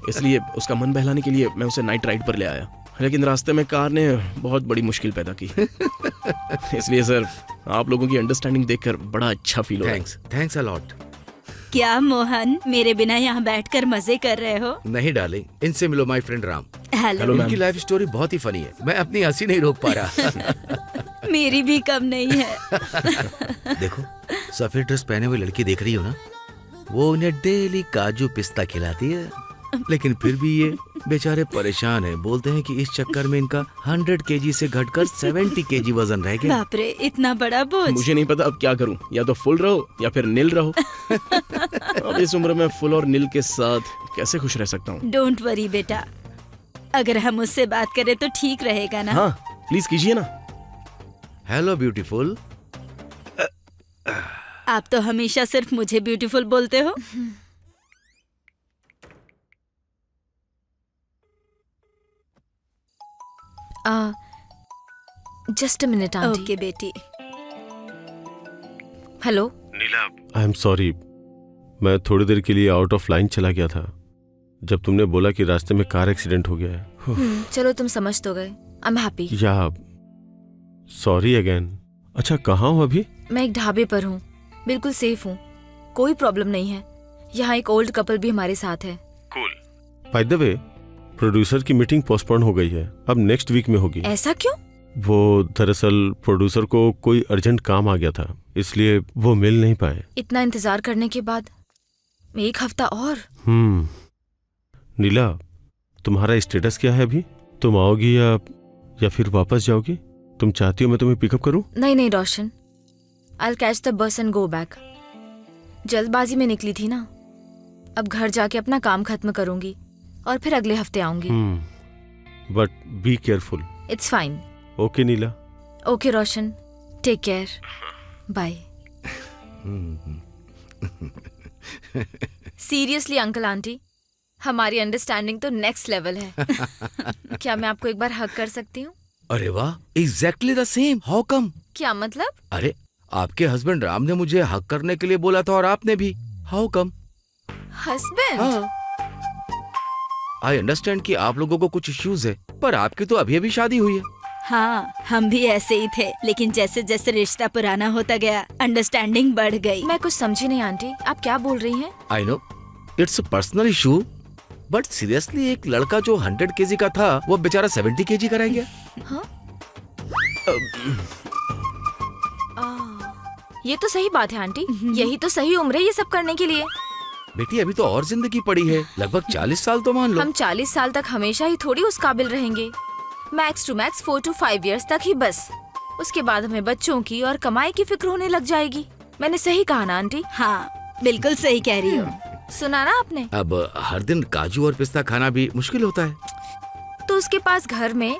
इसलिए उसका मन बहलाने के लिए मैं उसे नाइट राइड पर ले आया, लेकिन रास्ते में कार ने बहुत बड़ी मुश्किल पैदा की। इसलिए सर आप लोगों की अंडरस्टैंडिंग देखकर बड़ा अच्छा फील हो रहा है। Thanks a lot. क्या मोहन, मेरे बिना यहाँ बैठकर मजे कर रहे हो? नहीं डार्लिंग, इनसे मिलो, my friend Ram. Hello. Ma'am. उनकी लाइफ स्टोरी बहुत ही फनी है, मैं अपनी हंसी नहीं रोक पा रहा। मेरी भी कम नहीं है। देखो, सफेद ड्रेस पहने हुई लड़की देख रही हो ना, वो उन्हें डेली काजू पिस्ता खिलाती है, लेकिन फिर भी ये बेचारे परेशान हैं। बोलते हैं कि इस चक्कर में इनका 100 केजी से घटकर 70 केजी वजन रह गया। बाप रे, इतना बड़ा बोझ। मुझे नहीं पता अब क्या करूं, या तो फुल रहो या फिर नील रहो। अब इस उम्र में फुल और नील के साथ कैसे खुश रह सकता हूं? डोंट वरी बेटा, अगर हम उससे बात करें तो ठीक रहेगा ना? हाँ प्लीज कीजिए ना। Hello beautiful. आप तो हमेशा सिर्फ मुझे ब्यूटीफुल बोलते हो। Just a minute aunty. Okay बेटी। हेलो। आई एम सॉरी, मैं थोड़ी देर के लिए आउट ऑफ लाइन चला गया था जब तुमने बोला कि रास्ते में कार एक्सीडेंट हो गया है। चलो तुम समझ तो गए। I am happy. या सॉरी अगेन। अच्छा कहाँ हो अभी? मैं एक ढाबे पर हूँ, बिल्कुल सेफ हूँ, कोई प्रॉब्लम नहीं है। यहाँ एक ओल्ड कपल भी हमारे साथ है। बाय द वे, प्रोड्यूसर की मीटिंग पोस्टपोन हो गई है, अब नेक्स्ट वीक में होगी। ऐसा क्यों? वो दरअसल प्रोड्यूसर को कोई अर्जेंट काम आ गया था, इसलिए वो मिल नहीं पाए। इतना इंतजार करने के बाद एक हफ्ता और? नीला, तुम्हारा स्टेटस क्या है अभी? तुम आओगी या फिर वापस जाओगी? तुम चाहती हो मैं तुम्हें पिकअप करूं? नहीं नहीं Roshan, I catch the bus and go back. जल्दबाजी में निकली थी ना, अब घर जाके अपना काम खत्म करूंगी और फिर अगले हफ्ते आऊंगी। But be careful. It's fine. Okay Neela. Okay Roshan, take care, bye. Seriously uncle aunty, हमारी अंडरस्टैंडिंग तो नेक्स्ट लेवल है। क्या मैं आपको एक बार हग कर सकती हूँ? अरे वाह, exactly the same. How come? क्या मतलब? अरे आपके हस्बैंड राम ने मुझे हक करने के लिए बोला था और आपने भी। How come? हस्बैंड? हाँ, आई अंडरस्टैंड कि आप लोगों को कुछ इश्यूज है, पर आपकी तो अभी अभी शादी हुई है। हाँ, हम भी ऐसे ही थे, लेकिन जैसे जैसे रिश्ता पुराना होता गया अंडरस्टैंडिंग बढ़ गई। मैं कुछ समझी नहीं आंटी, आप क्या बोल रही हैं? I know it's a personal issue, but seriously एक लड़का जो 100 केजी का था वो बेचारा 70 केजी का रह गया। हाँ? ये तो सही बात है आंटी, यही तो सही उम्र है ये सब करने के लिए। बेटी अभी तो और जिंदगी पड़ी है, लगभग 40 साल तो मान लो। हम 40 साल तक हमेशा ही थोड़ी उस काबिल रहेंगे। Max to max 4 to 5 years तक ही बस। उसके बाद हमें बच्चों की और कमाई की फिक्र होने लग जाएगी। मैंने सही कहा ना आंटी? हाँ, बिल्कुल सही कह रही हो। सुना ना आपने? अब हर दिन काजू और पिस्ता खाना भी मुश्किल होता है। तो उसके पास घर में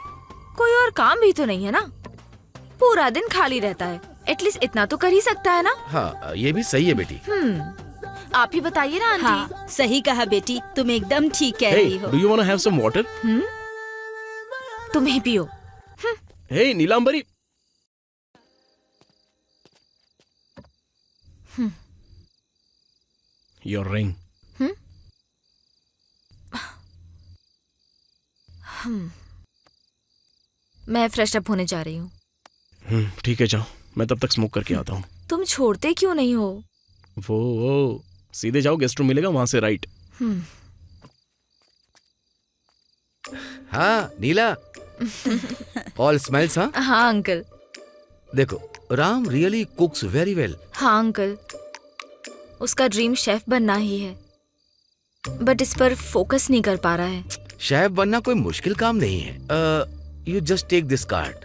कोई और काम भी तो नहीं है ना, पूरा दिन खाली रहता है, एटलीस्ट इतना तो कर ही सकता है ना। हाँ, ये भी सही है बेटी। आप ही बताइए ना आंटी। हाँ, सही कहा बेटी, तुम एकदम ठीक कह रही हो। Do you want to have some water? तुम ही पियो। हे नीलांबरी। Your ring. मैं फ्रेश अप होने जा रही हूँ। ठीक है जाओ, मैं तब तक स्मोक करके आता हूँ। तुम छोड़ते क्यों नहीं हो? वो सीधे जाओ, गेस्ट रूम मिलेगा वहां से राइट। हाँ नीला, ऑल स्माइल्स। हाँ हाँ अंकल। देखो, राम रियली कुक्स वेरी वेल। हाँ अंकल, उसका ड्रीम शेफ बनना ही है, बट इस पर फोकस नहीं कर पा रहा है। शेफ बनना कोई मुश्किल काम नहीं है। You just take this card,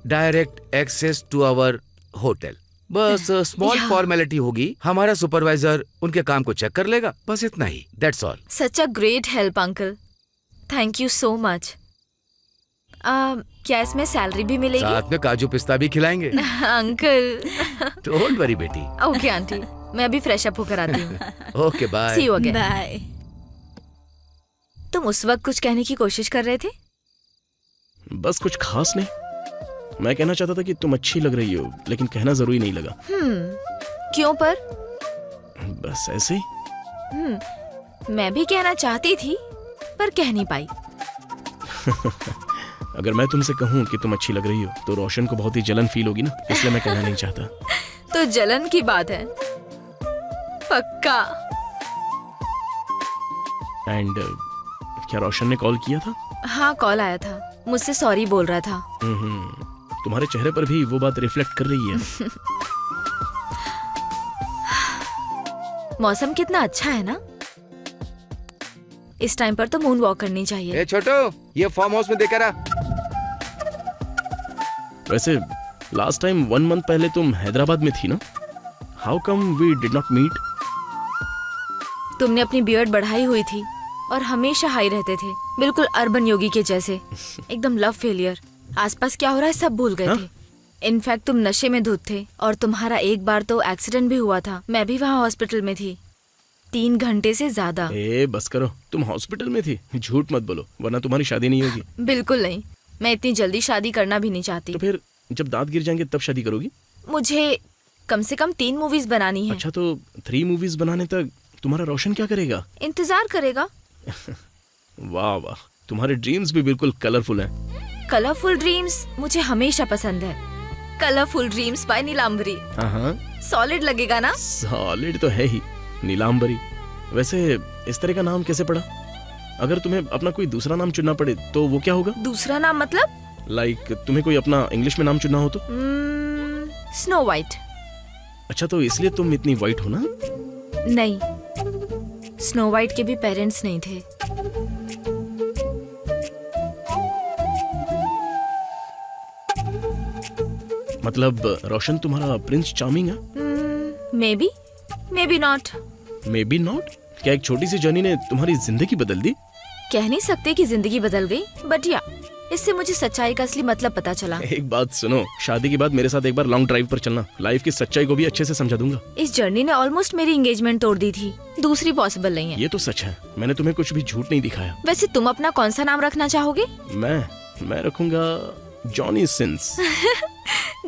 direct access to our hotel. बस स्मॉल फॉर्मेलिटी होगी, हमारा सुपरवाइजर उनके काम को चेक कर लेगा, बस इतना ही। That's all. Such a great help uncle, thank you so much. क्या इसमें सैलरी भी मिलेगी? साथ में काजू पिस्ता भी खिलाएंगे। अंकल। डोंट वरी बेटी। ओके आंटी, मैं अभी फ्रेश अप होकर आती हूँ। Okay bye. See you again. Bye. तुम उस वक्त कुछ कहने की कोशिश कर रहे थे? बस कुछ खास नहीं, मैं कहना चाहता था कि तुम अच्छी लग रही हो, लेकिन कहना जरूरी नहीं लगा। क्यों पर? बस ऐसे ही। मैं भी कहना चाहती थी पर कह नहीं पाई। अगर मैं तुमसे कहूँ कि तुम अच्छी लग रही हो तो रोशन को बहुत ही जलन फील होगी ना, इसलिए मैं कहना नहीं चाहता। तो जलन की बात है पक्का। एंड क्या रोशन ने कॉल किया था? हाँ कॉल आया था, मुझसे सॉरी बोल रहा था। तुम्हारे चेहरे पर भी वो बात रिफ्लेक्ट कर रही है। मौसम कितना अच्छा है ना, इस टाइम पर तो मून वॉक करनी चाहिए। ए छोटू, ये फार्म हाउस में देकर आ। वैसे लास्ट टाइम 1 मंथ पहले तुम हैदराबाद में थी ना? How come we did not meet? तुमने अपनी बियर्ड बढ़ाई हुई थी और हमेशा हाई रहते थे, बिल्कुल अर्बन योगी के जैसे। एकदम लव फेलियर, आसपास क्या हो रहा है सब भूल गए हाँ? थे। इनफैक्ट तुम नशे में धुत थे और तुम्हारा एक बार तो एक्सीडेंट भी हुआ था। मैं भी वहाँ हॉस्पिटल में थी 3 घंटे से ज्यादा। ए बस करो, तुम हॉस्पिटल में थी? झूठ मत बोलो वरना तुम्हारी शादी नहीं होगी। बिल्कुल नहीं, मैं इतनी जल्दी शादी करना भी नहीं चाहती। तो फिर जब दांत गिर जाएंगे तब शादी करोगी? मुझे कम से कम 3 मूवीज बनानी है। अच्छा तो 3 मूवीज बनाने तक तुम्हारा रोशन क्या करेगा? इंतजार करेगा। वाह वाह, तुम्हारे ड्रीम्स भी बिल्कुल कलरफुल हैं। कलरफुल ड्रीम्स मुझे हमेशा पसंद है। Colourful dreams by Neelambari. हाँ, सॉलिड लगेगा ना? सॉलिड तो है ही, नीलांबरी। वैसे इस तरह का नाम कैसे पड़ा? अगर तुम्हें अपना कोई दूसरा नाम चुनना पड़े तो वो क्या होगा? दूसरा नाम मतलब? लाइक तुम्हें कोई अपना इंग्लिश में नाम चुनना हो तो? Snow white. अच्छा तो इसलिए तुम इतनी वाइट हो ना? नहीं, स्नो वाइट के भी पेरेंट्स नहीं थे। मतलब रोशन तुम्हारा प्रिंस चार्मिंग है? May be not. May be not? क्या एक छोटी सी जर्नी ने तुम्हारी जिंदगी बदल दी? कह नहीं सकते कि जिंदगी बदल गई, बट या इससे मुझे सच्चाई का असली मतलब पता चला। एक बात सुनो, शादी के बाद मेरे साथ एक बार लॉन्ग ड्राइव पर चलना, लाइफ की सच्चाई को भी अच्छे से समझा दूंगा। इस जर्नी ने ऑलमोस्ट मेरी एंगेजमेंट तोड़ दी थी, दूसरी पॉसिबल नहीं है। ये तो सच है, मैंने तुम्हें कुछ भी झूठ नहीं दिखाया। वैसे तुम अपना कौन सा नाम रखना चाहोगे? मैं रखूंगा जॉनी सिंस।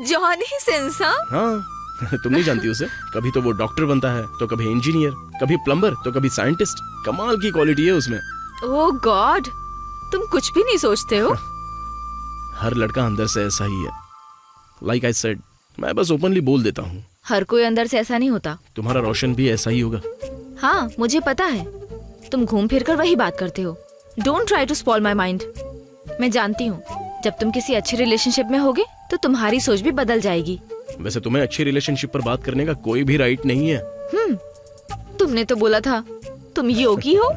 Johnny Sins? हाँ तुम नहीं जानती उसे, कभी तो वो डॉक्टर बनता है तो कभी इंजीनियर, कभी प्लम्बर तो कभी साइंटिस्ट। कमाल की क्वालिटी है उसमें। ओह गॉड, तुम कुछ भी नहीं सोचते हो। हर लड़का अंदर से ऐसा ही है। लाइक आई सेड, मैं बस ओपनली बोल देता हूँ। हर कोई अंदर से ऐसा नहीं होता। तुम्हारा रोशन भी ऐसा ही होगा। हाँ मुझे पता है, तुम घूम फिर कर वही बात करते हो। Don't try to spoil my mind. मैं जानती हूँ जब तुम किसी अच्छे रिलेशनशिप में होगे तो तुम्हारी सोच भी बदल जाएगी। वैसे तुम्हें अच्छी रिलेशनशिप पर बात करने का कोई भी राइट नहीं है। तुमने तो बोला था तुम योगी हो।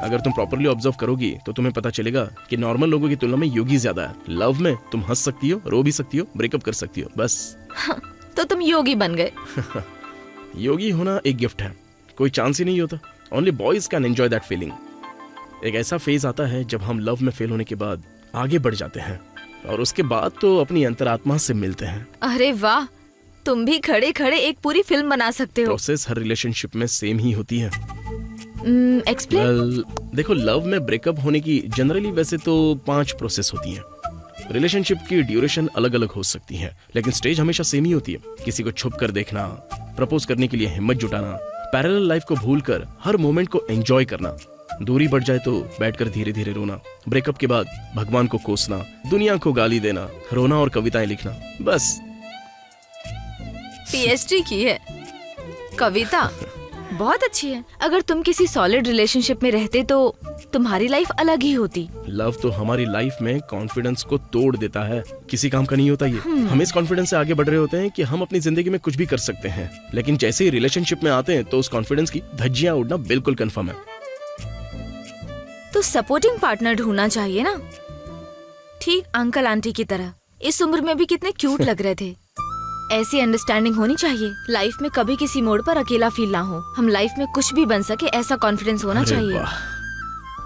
अगर तुम प्रॉपरली ऑब्जर्व करोगी तो तुम्हें पता चलेगा कि नॉर्मल लोगों की तुलना में योगी ज्यादा है। लव में तुम हंस सकती हो, रो भी सकती हो, ब्रेकअप कर सकती हो, बस। तो तुम योगी बन गए। योगी होना एक गिफ्ट है, कोई चांस ही नहीं होता। Only boys can enjoy that feeling. एक ऐसा फेज आता है जब हम लव में फेल होने के बाद आगे बढ़ जाते हैं और उसके बाद तो अपनी अंतरात्मा से मिलते हैं। अरे वाह, तुम भी खड़े खड़े एक पूरी फिल्म बना सकते हो। प्रोसेस हर रिलेशनशिप में सेम ही होती है। एक्सप्लेन। Well, देखो लव में ब्रेकअप होने की जनरली वैसे तो 5 प्रोसेस होती हैं। रिलेशनशिप की ड्यूरेशन अलग अलग हो सकती है, लेकिन स्टेज हमेशा सेम ही होती है। किसी को छुप कर देखना, प्रपोज करने के लिए हिम्मत जुटाना, पैरेलल लाइफ को भूलकर हर मोमेंट को एंजॉय करना, दूरी बढ़ जाए तो बैठकर धीरे धीरे रोना, ब्रेकअप के बाद भगवान को कोसना, दुनिया को गाली देना, रोना और कविताएं लिखना, बस। पीएचडी की है कविता, बहुत अच्छी है। अगर तुम किसी सॉलिड रिलेशनशिप में रहते तो तुम्हारी लाइफ अलग ही होती। लव तो हमारी लाइफ में कॉन्फिडेंस को तोड़ देता है, किसी काम का नहीं होता ये। हम इस कॉन्फिडेंस से आगे बढ़ रहे होते हैं कि हम अपनी जिंदगी में कुछ भी कर सकते हैं, लेकिन जैसे ही रिलेशनशिप में आते हैं तो उस कॉन्फिडेंस की धज्जियां उड़ना बिल्कुल कंफर्म है। तो सपोर्टिंग पार्टनर ढूंढना चाहिए ना, ठीक अंकल आंटी की तरह। इस उम्र में भी कितने क्यूट लग रहे थे। ऐसी अंडरस्टैंडिंग होनी चाहिए, लाइफ में कभी किसी मोड़ पर अकेला फील ना हो। हम लाइफ में कुछ भी बन सके ऐसा कॉन्फिडेंस होना अरे चाहिए। वाह,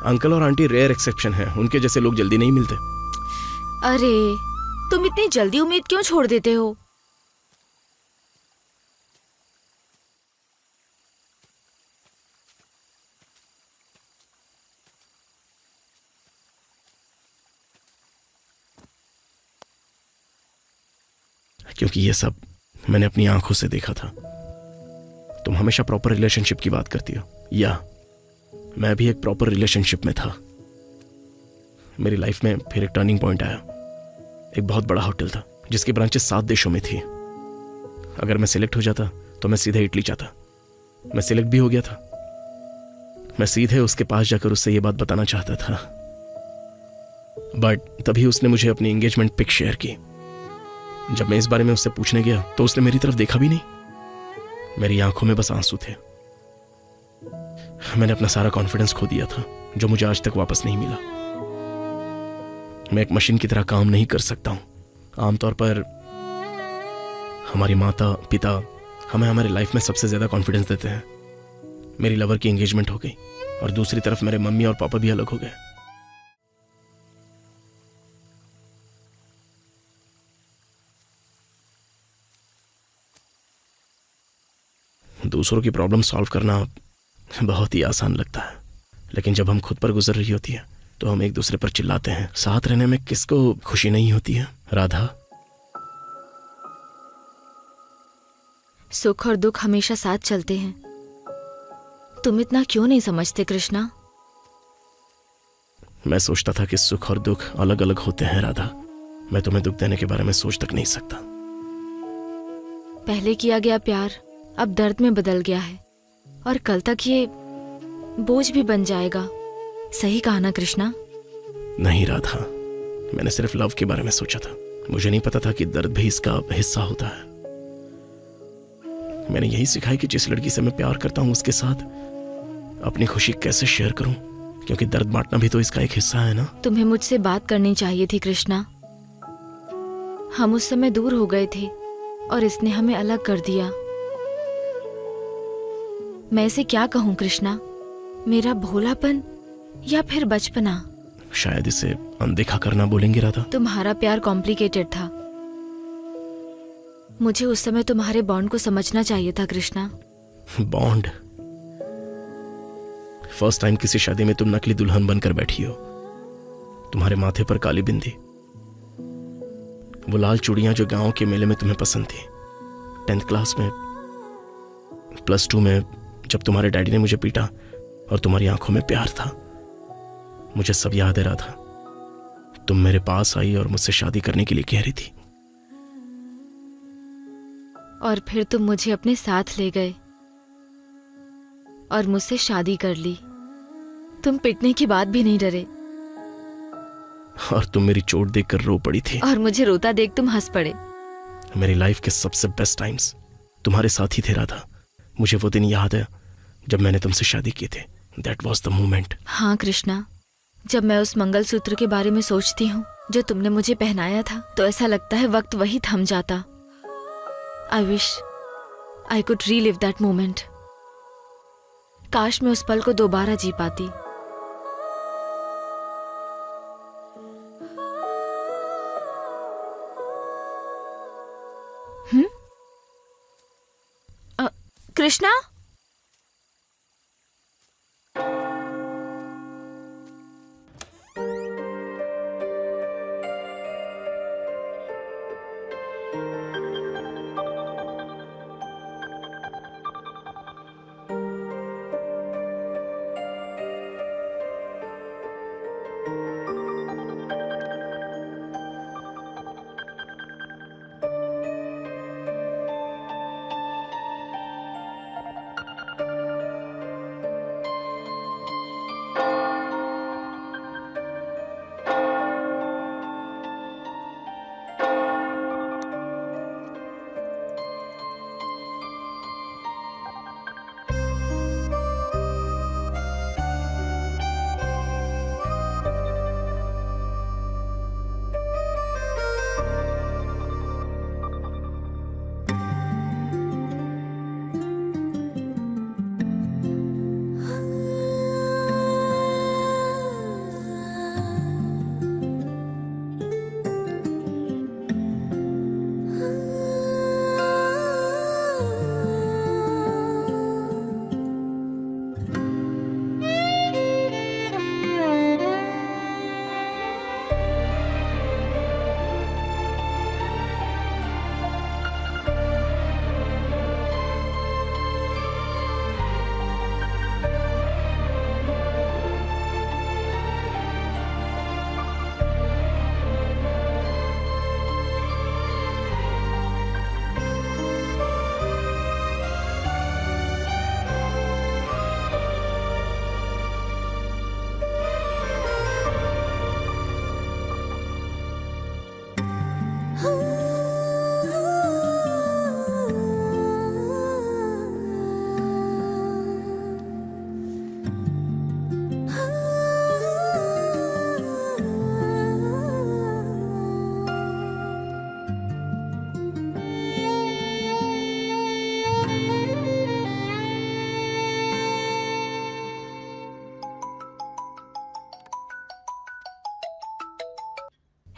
अंकल और आंटी रेयर एक्सेप्शन है, उनके जैसे लोग जल्दी नहीं मिलते। अरे तुम इतनी जल्दी उम्मीद क्यों छोड़ देते हो? क्योंकि ये सब मैंने अपनी आंखों से देखा था। तुम हमेशा प्रॉपर रिलेशनशिप की बात करती हो, या मैं भी एक प्रॉपर रिलेशनशिप में था। मेरी लाइफ में फिर एक टर्निंग पॉइंट आया। एक बहुत बड़ा होटल था जिसकी ब्रांचेस 7 देशों में थी। अगर मैं सिलेक्ट हो जाता तो मैं सीधे इटली जाता। मैं सिलेक्ट भी हो गया था। मैं सीधे उसके पास जाकर उससे ये बात बताना चाहता था, बट तभी उसने मुझे अपनी एंगेजमेंट पिक शेयर की। जब मैं इस बारे में उससे पूछने गया तो उसने मेरी तरफ देखा भी नहीं। मेरी आंखों में बस आंसू थे। मैंने अपना सारा कॉन्फिडेंस खो दिया था, जो मुझे आज तक वापस नहीं मिला। मैं एक मशीन की तरह काम नहीं कर सकता हूं। आमतौर पर हमारी माता पिता हमें हमारे लाइफ में सबसे ज्यादा कॉन्फिडेंस देते हैं। मेरी लवर की एंगेजमेंट हो गई और दूसरी तरफ मेरे मम्मी और पापा भी अलग हो गए। दूसरों की प्रॉब्लम सॉल्व करना बहुत ही आसान लगता है, लेकिन जब हम खुद पर गुजर रही होती है तो हम एक दूसरे पर चिल्लाते हैं। साथ रहने में किसको खुशी नहीं होती है राधा? सुख और दुख हमेशा साथ चलते हैं। तुम इतना क्यों नहीं समझते कृष्णा? मैं सोचता था कि सुख और दुख अलग अलग होते हैं राधा। मैं तुम्हें दुख देने के बारे में सोच तक नहीं सकता। पहले किया गया प्यार अब दर्द में बदल गया है, और कल तक ये बोझ भी बन जाएगा। सही कहा ना कृष्णा? नहीं राधा, मैंने सिर्फ लव के बारे में सोचा था। मुझे नहीं पता था कि दर्द भी इसका हिस्सा होता है। मैंने यही सीखा है कि जिस लड़की से मैं प्यार करता हूं उसके साथ अपनी खुशी कैसे शेयर करूं, क्योंकि दर्द बांटना भी तो इसका एक हिस्सा है ना। तुम्हें मुझसे बात करनी चाहिए थी कृष्णा। हम उस समय दूर हो गए थे और इसने हमें अलग कर दिया। मैं इसे क्या कहूं कृष्णा? मेरा भोलापन या फिर बचपना? शायद इसे अनदेखा करना बोलेंगे राधा। तुम्हारा प्यार कॉम्प्लिकेटेड था। मुझे उस समय तुम्हारे बॉन्ड को समझना चाहिए था कृष्णा। बॉन्ड? फर्स्ट टाइम किसी शादी में तुम नकली दुल्हन बनकर बैठी हो। तुम्हारे माथे पर काली बिंदी, वो लाल चूड़ियां जो गांव के मेले में तुम्हें पसंद थी। 10th क्लास में, +2 में, जब तुम्हारे डैडी ने मुझे पीटा और तुम्हारी आंखों में प्यार था। मुझे सब याद है राधा। तुम मेरे पास आई और मुझसे शादी करने के लिए कह रही थी। और फिर तुम मुझे अपने साथ ले गए और मुझसे शादी कर ली। तुम पिटने की बात भी नहीं डरे, और तुम मेरी चोट देखकर रो पड़ी थी। और मुझे रोता देख तुम हंस पड़े। मेरी लाइफ के सबसे बेस्ट टाइम्स तुम्हारे साथ ही थे राधा। मुझे वो दिन याद है जब मैंने तुमसे शादी की थी। That was the moment. हाँ कृष्णा, जब मैं उस मंगलसूत्र के बारे में सोचती हूँ जो तुमने मुझे पहनाया था, तो ऐसा लगता है वक्त वही थम जाता। I wish I could relive that moment. काश मैं उस पल को दोबारा जी पाती। Krishna,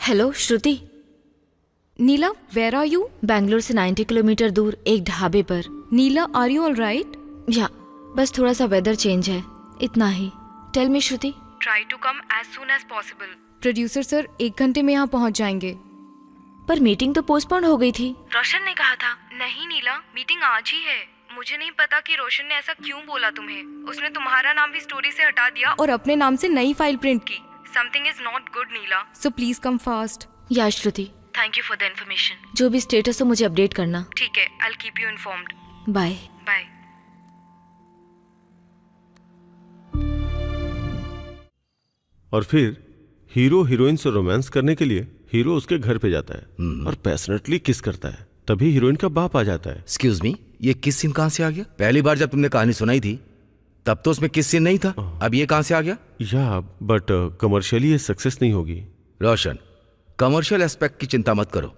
hello Shruti, Neela, where are you? Bangalore से 90 किलोमीटर दूर एक ढाबे पर। Neela, are you all right? या बस थोड़ा सा वेदर चेंज है, इतना ही। Tell me Shruti. Try to come as soon as possible. Producer sir 1 घंटे में यहाँ पहुँच जाएंगे। पर मीटिंग तो पोस्टपोन हो गई थी। रोशन ने कहा था। नहीं नीला, मीटिंग आज ही है। मुझे नहीं पता कि रोशन ने ऐसा क्यों बोला तुम्हें। उसने तुम्हारा नाम भी स्टोरी से हटा दिया और अपने नाम से नई फाइल प्रिंट की। Something is not good Neela, so please come fast. या Shruti, thank you for the information. जो भी स्टेटस हो मुझे अपडेट करना। ठीक है, I will keep you informed. Bye. Bye. और फिर हीरो हीरोइन से रोमांस करने के लिए हीरो उसके घर पे जाता है और पैशनेटली किस करता है। तभी हीरोइन का बाप आ जाता है। एक्सक्यूज मी, ये किस सीन कहाँ से आ गया? पहली बार जब तुमने कहानी सुनाई थी तब तो उसमें किस सीन नहीं था, अब ये कहाँ से आ गया? या बट कमर्शियली ये सक्सेस नहीं होगी। रोशन, कमर्शियल एस्पेक्ट की चिंता मत करो।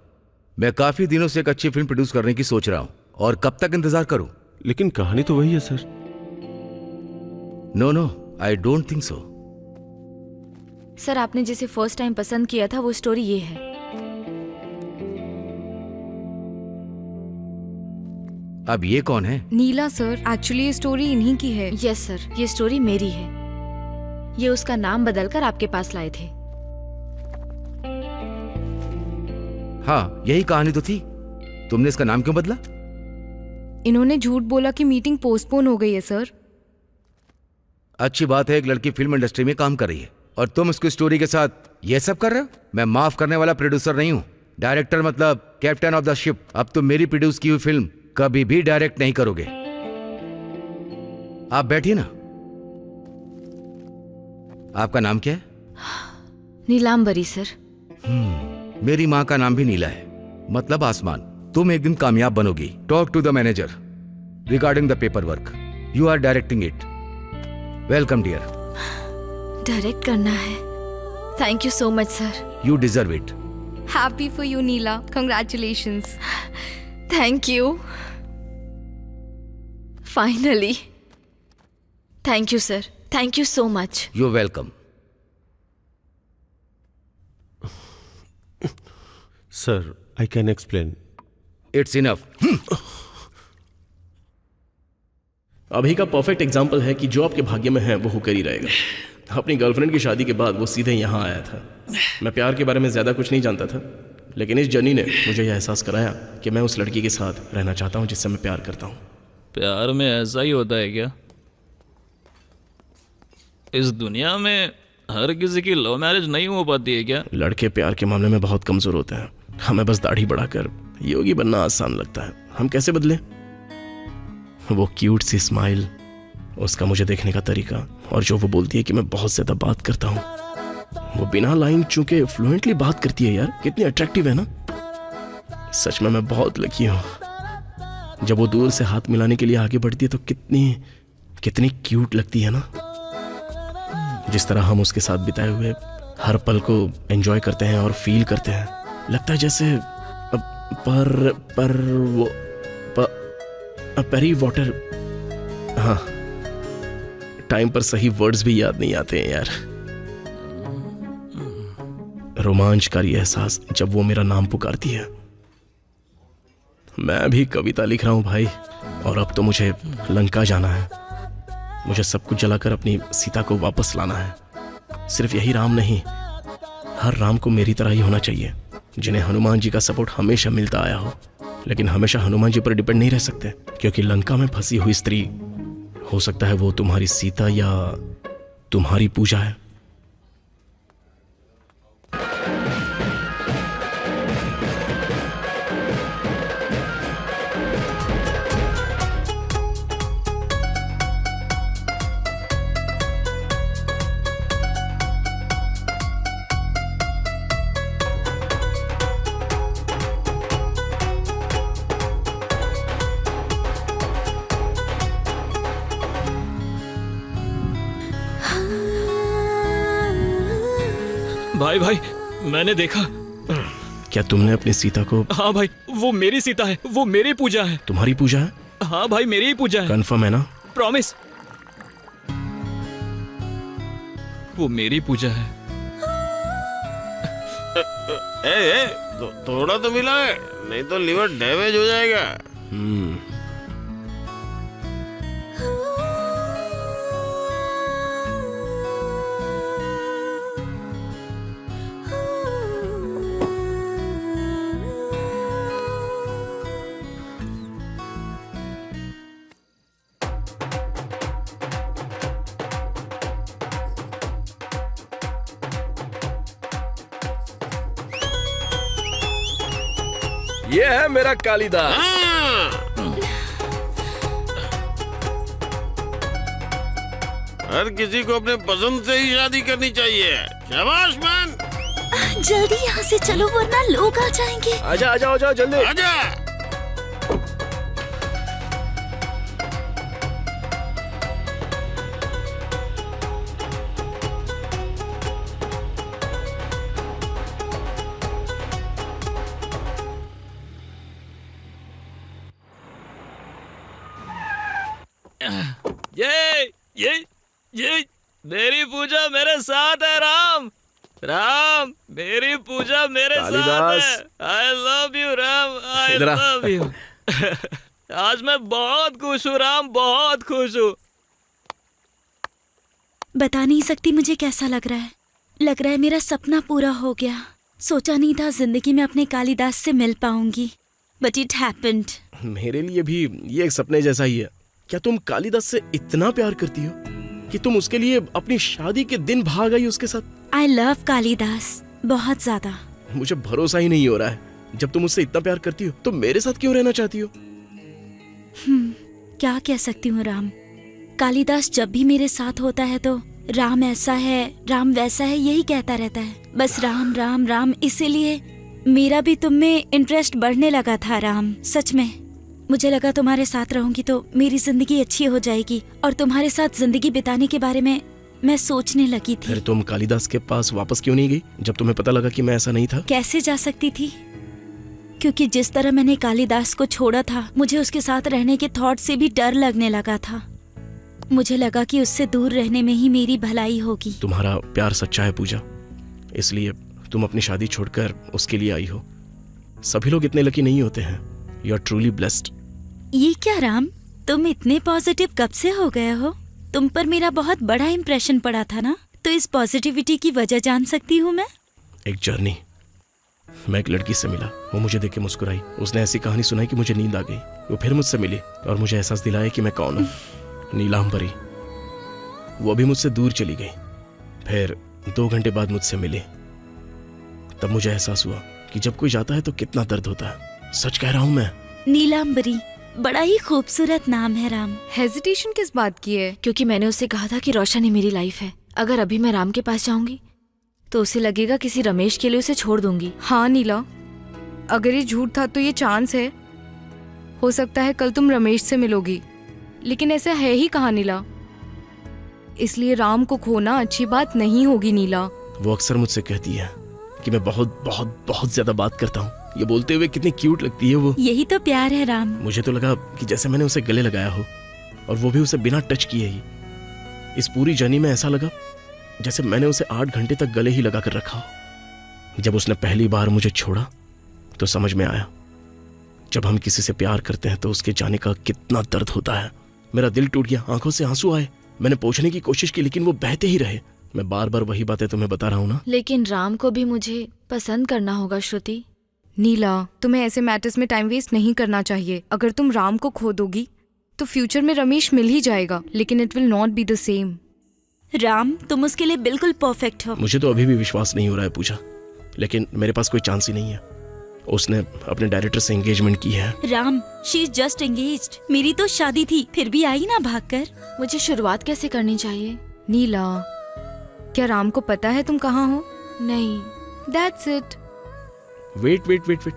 मैं काफी दिनों से एक अच्छी फिल्म प्रोड्यूस करने की सोच रहा हूँ, और कब तक इंतजार करूँ? लेकिन कहानी तो वही है sir. No no, I don't think so. Sir, आपने जिसे फर्स्ट टाइम पसंद किया था वो स्टोरी ये है। अब ये कौन है? नीला सर, एक्चुअली ये स्टोरी इन्हीं की है। यस सर, ये स्टोरी मेरी है। ये उसका नाम बदलकर आपके पास लाए थे। हाँ, यही कहानी तो थी। तुमने इसका नाम क्यों बदला? इन्होंने झूठ बोला कि मीटिंग पोस्टपोन हो गई है सर। अच्छी बात है, एक लड़की फिल्म इंडस्ट्री में काम कर रही है और तुम उसकी स्टोरी के साथ ये सब कर रहे हो। मैं माफ करने वाला प्रोड्यूसर नहीं हूं, डायरेक्टर मतलब कैप्टन ऑफ द शिप। अब तुम मेरी प्रोड्यूस की हुई फिल्म कभी भी डायरेक्ट नहीं करोगे। आप बैठिए ना। आपका नाम क्या है? नीलांबरी सर। मेरी माँ का नाम भी नीला है, मतलब आसमान। तुम एक दिन कामयाब बनोगी। Talk to the manager regarding the paper work. You are directing it. Welcome dear. Direct करना है। Thank you so much sir. You deserve it. Happy for you Neela, congratulations. Thank you. Finally. Thank you sir, thank you so much. You welcome. Sir, I can explain. It's enough. अभी का perfect example है कि जो आपके भाग्य में है वो होकर ही रहेगा। अपनी गर्लफ्रेंड की शादी के बाद वो सीधे यहाँ आया था। मैं प्यार के बारे में ज़्यादा कुछ नहीं जानता था, लेकिन इस जर्नी ने मुझे यह एहसास कराया कि मैं उस लड़की के साथ रहना चाहता हूँ जिससे मैं प्यार करता हूँ। प्यार में ऐसा ही होता है क्या? इस दुनिया में हर किसी की लव मैरिज नहीं हो पाती है क्या? लड़के प्यार के मामले में बहुत कमज़ोर होते हैं। हमें बस दाढ़ी बढ़ाकर योगी बनना आसान लगता है। हम कैसे बदले? वो क्यूट सी स्माइल, उसका मुझे देखने का तरीका, और जो वो बोलती है कि मैं बहुत ज़्यादा बात करता हूँ। वो बिना लाइन चूके फ्लुएंटली बात करती है यार, कितनी अट्रैक्टिव है ना। सच में मैं बहुत लकी हूँ। जब वो दूर से हाथ मिलाने के लिए आगे बढ़ती है तो कितनी कितनी क्यूट लगती है ना। जिस तरह हम उसके साथ बिताए हुए हर पल को एंजॉय करते हैं और फील करते हैं, लगता है जैसे पेरी वाटर। हाँ, टाइम पर सही वर्ड्स भी याद नहीं आते हैं यार। रोमांचकारी एहसास जब वो मेरा नाम पुकारती है। मैं भी कविता लिख रहा हूं भाई, और अब तो मुझे लंका जाना है। मुझे सब कुछ जलाकर अपनी सीता को वापस लाना है। सिर्फ यही राम नहीं, हर राम को मेरी तरह ही होना चाहिए, जिन्हें हनुमान जी का सपोर्ट हमेशा मिलता आया हो। लेकिन हमेशा हनुमान जी पर डिपेंड नहीं रह सकते, क्योंकि लंका में फंसी हुई स्त्री, हो सकता है वो तुम्हारी सीता या तुम्हारी पूजा है। भाई भाई, मैंने देखा। क्या तुमने अपनी सीता को? हाँ भाई, वो मेरी सीता है, वो मेरी पूजा है। तुम्हारी पूजा है? हाँ भाई, मेरी ही पूजा है। कंफर्म है ना? प्रॉमिस। वो मेरी पूजा है। ए, थोड़ा तो मिला है, नहीं तो लिवर डैमेज हो जाएगा। ये है मेरा कालिदास। हर किसी को अपने पसंद से ही शादी करनी चाहिए। शाबाश मैन। जल्दी यहाँ से चलो वरना लोग आ जाएंगे। आजा आजा आजा जल्दी। आजा। ये मेरी पूजा मेरे साथ है राम। राम मेरी पूजा मेरे साथ कालिदास। है। आई लव यू राम, आई इधर आ। Love you. आज मैं बहुत खुश हूँ राम, बहुत खुश हूँ। बता नहीं सकती मुझे कैसा लग रहा है। लग रहा है मेरा सपना पूरा हो गया। सोचा नहीं था जिंदगी में अपने कालिदास से मिल पाऊंगी, बट इट हैपेंड। मेरे लिए भी ये एक सपने जैसा ही है। क्या तुम कालिदास से इतना प्यार करती हो कि तुम उसके लिए अपनी शादी के दिन भाग आई उसके साथ? आई लव कालिदास बहुत ज्यादा। मुझे भरोसा ही नहीं हो रहा है। जब तुम उससे इतना प्यार करती हो तो मेरे साथ क्यों रहना चाहती हो? क्या कह सकती हूँ राम। कालिदास जब भी मेरे साथ होता है तो राम ऐसा है, राम वैसा है, यही कहता रहता है। बस राम राम राम। इसीलिए मेरा भी तुम में इंटरेस्ट बढ़ने लगा था राम। सच में मुझे लगा तुम्हारे साथ रहूंगी तो मेरी जिंदगी अच्छी हो जाएगी, और तुम्हारे साथ जिंदगी बिताने के बारे में मैं सोचने लगी थी। फिर तुम कालिदास के पास वापस क्यों नहीं गई जब तुम्हें पता लगा कि मैं ऐसा नहीं था? कैसे जा सकती थी, क्योंकि जिस तरह मैंने कालिदास को छोड़ा था, मुझे उसके साथ रहने के थॉट से भी डर लगने लगा था। मुझे लगा कि उससे दूर रहने में ही मेरी भलाई होगी। तुम्हारा प्यार सच्चा है पूजा, इसलिए तुम अपनी शादी छोड़कर उसके लिए आई हो। सभी लोग इतने लकी नहीं होते हैं। You are truly blessed. ये क्या राम, तुम इतने पॉजिटिव कब से हो गए हो? तुम पर मेरा बहुत बड़ा इम्प्रेशन पड़ा था ना, तो इस पॉजिटिविटी की वजह जान सकती हूँ मैं? एक जर्नी। मैं एक लड़की से मिला, वो मुझे देख के मुस्कुराई। उसने ऐसी कहानी सुनाई कि मुझे नींद आ गई। वो फिर मुझसे मिली और मुझे एहसास दिलाया कि मैं कौन हूँ। नीलांबरी। वो भी मुझसे दूर चली गई। फिर 2 घंटे बाद मुझसे मिली। तब मुझे एहसास हुआ कि जब कोई जाता है तो कितना दर्द होता है। सच कह रहा हूँ मैं। नीलांबरी बड़ा ही खूबसूरत नाम है राम। हेजिटेशन किस बात की है? क्योंकि मैंने उससे कहा था कि रोशन ही मेरी लाइफ है। अगर अभी मैं राम के पास जाऊंगी तो उसे लगेगा किसी रमेश के लिए उसे छोड़ दूंगी। हाँ नीला, अगर ये झूठ था तो ये चांस है, हो सकता है कल तुम रमेश से मिलोगी, लेकिन ऐसा है ही कहाँ नीला। इसलिए राम को खोना अच्छी बात नहीं होगी नीला। वो अक्सर मुझसे कहती है कि मैं बहुत बहुत बहुत ज्यादा बात करता हूँ। ये बोलते हुए कितनी क्यूट लगती है वो। यही तो प्यार है राम। मुझे तो लगा कि जैसे मैंने उसे गले लगाया हो, और वो भी उसे बिना टच किए ही। इस पूरी जर्नी में ऐसा लगा जैसे मैंने उसे 8 घंटे तक गले ही लगा कर रखा हो। जब उसने पहली बार मुझे छोड़ा तो समझ में आया, जब हम किसी से प्यार करते हैं तो उसके जाने का कितना दर्द होता है। मेरा दिल टूट गया, आंखों से आंसू आए। मैंने पूछने की कोशिश की लेकिन वो बहते ही रहे। मैं बार बार वही बातें तुम्हें बता रहा हूँ ना। लेकिन राम को भी मुझे पसंद करना होगा श्रुति। नीला, तुम्हें ऐसे मैटर्स में टाइम वेस्ट नहीं करना चाहिए। अगर तुम राम को खो दोगी तो फ्यूचर में रमेश मिल ही जाएगा, लेकिन it will not be the same. Ram तुम उसके लिए बिल्कुल परफेक्ट हो। मुझे तो अभी भी विश्वास नहीं हो रहा है पूजा, लेकिन मेरे पास कोई चांस ही नहीं है। उसने अपने डायरेक्टर से एंगेजमेंट की है। Ram she is just engaged. मेरी तो शादी थी, फिर भी आई ना भागकर। मुझे शुरुआत कैसे करनी चाहिए? नीला, क्या राम को पता है तुम कहाँ हो? नहीं। That's it. Wait wait wait wait,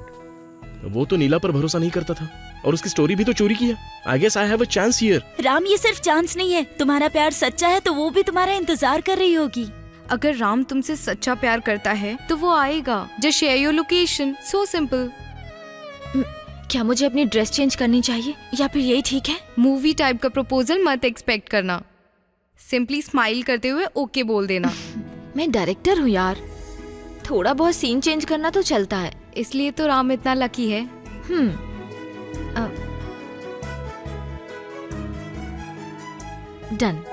वो तो नीला पर भरोसा नहीं करता था और उसकी स्टोरी भी तो चोरी किया। I guess I have a chance here. Ram ये सिर्फ चांस नहीं है, तुम्हारा प्यार सच्चा है तो वो भी तुम्हारा इंतजार कर रही होगी। अगर राम तुमसे सच्चा प्यार करता है तो वो आएगा। Just share your location, so simple. क्या मुझे अपनी ड्रेस चेंज करनी चाहिए या फिर यही ठीक है? मूवी टाइप का प्रपोजल मत एक्सपेक्ट करना। सिंपली स्माइल करते हुए ओके बोल देना। मैं डायरेक्टर हूँ यार, थोड़ा बहुत सीन चेंज करना तो चलता है, इसलिए तो राम इतना लकी है। डन।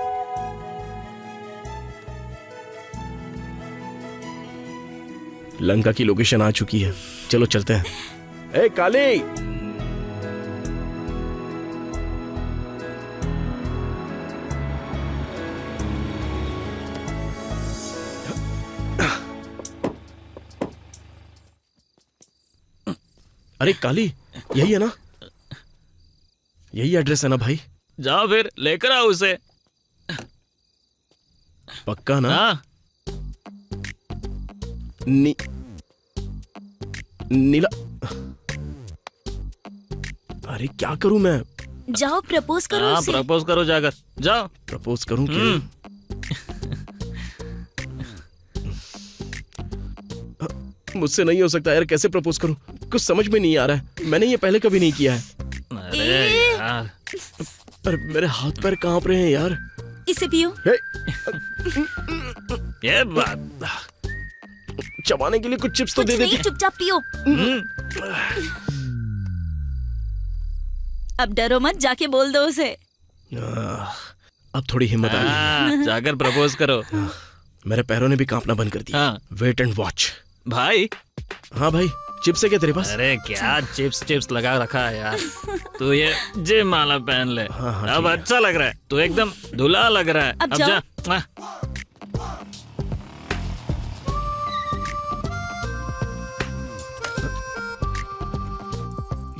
लंका की लोकेशन आ चुकी है, चलो चलते हैं। ए काली, अरे काली, यही है ना? यही एड्रेस है ना भाई? जाओ फिर लेकर आओ उसे। पक्का ना? हाँ नीला, अरे क्या करूं मैं? जाओ प्रपोज करो हाँ उसे। प्रपोज करो जाकर, जाओ। प्रपोज करूं क्या? मुझसे नहीं हो सकता यार, कैसे प्रपोज करूं? कुछ समझ में नहीं आ रहा है, मैंने ये पहले कभी नहीं किया है। अरे यार, अरे मेरे हाथ पैर कांप रहे हैं यार। इसे पियो। हे, ये बात। चबाने के लिए कुछ चिप्स तो कुछ दे नहीं, देती। चुपचाप पियो। अब डरो मत, जाके बोल दो उसे। अब थोड़ी हिम्मत आ गई। जाकर प्रपोज करो। मेरे पैरों ने भी कांपना बंद कर दिया। हाँ। Wait and watch. भाई, हाँ भाई, चिप्स है क्या तेरे पास? अरे क्या चिप्स लगा रखा है यार। तू ये जिम वाला पहन ले। हाँ, अब ठीक है। अच्छा लग रहा है, तू एकदम दूल्हा लग रहा है। अब अब जाओ। जा।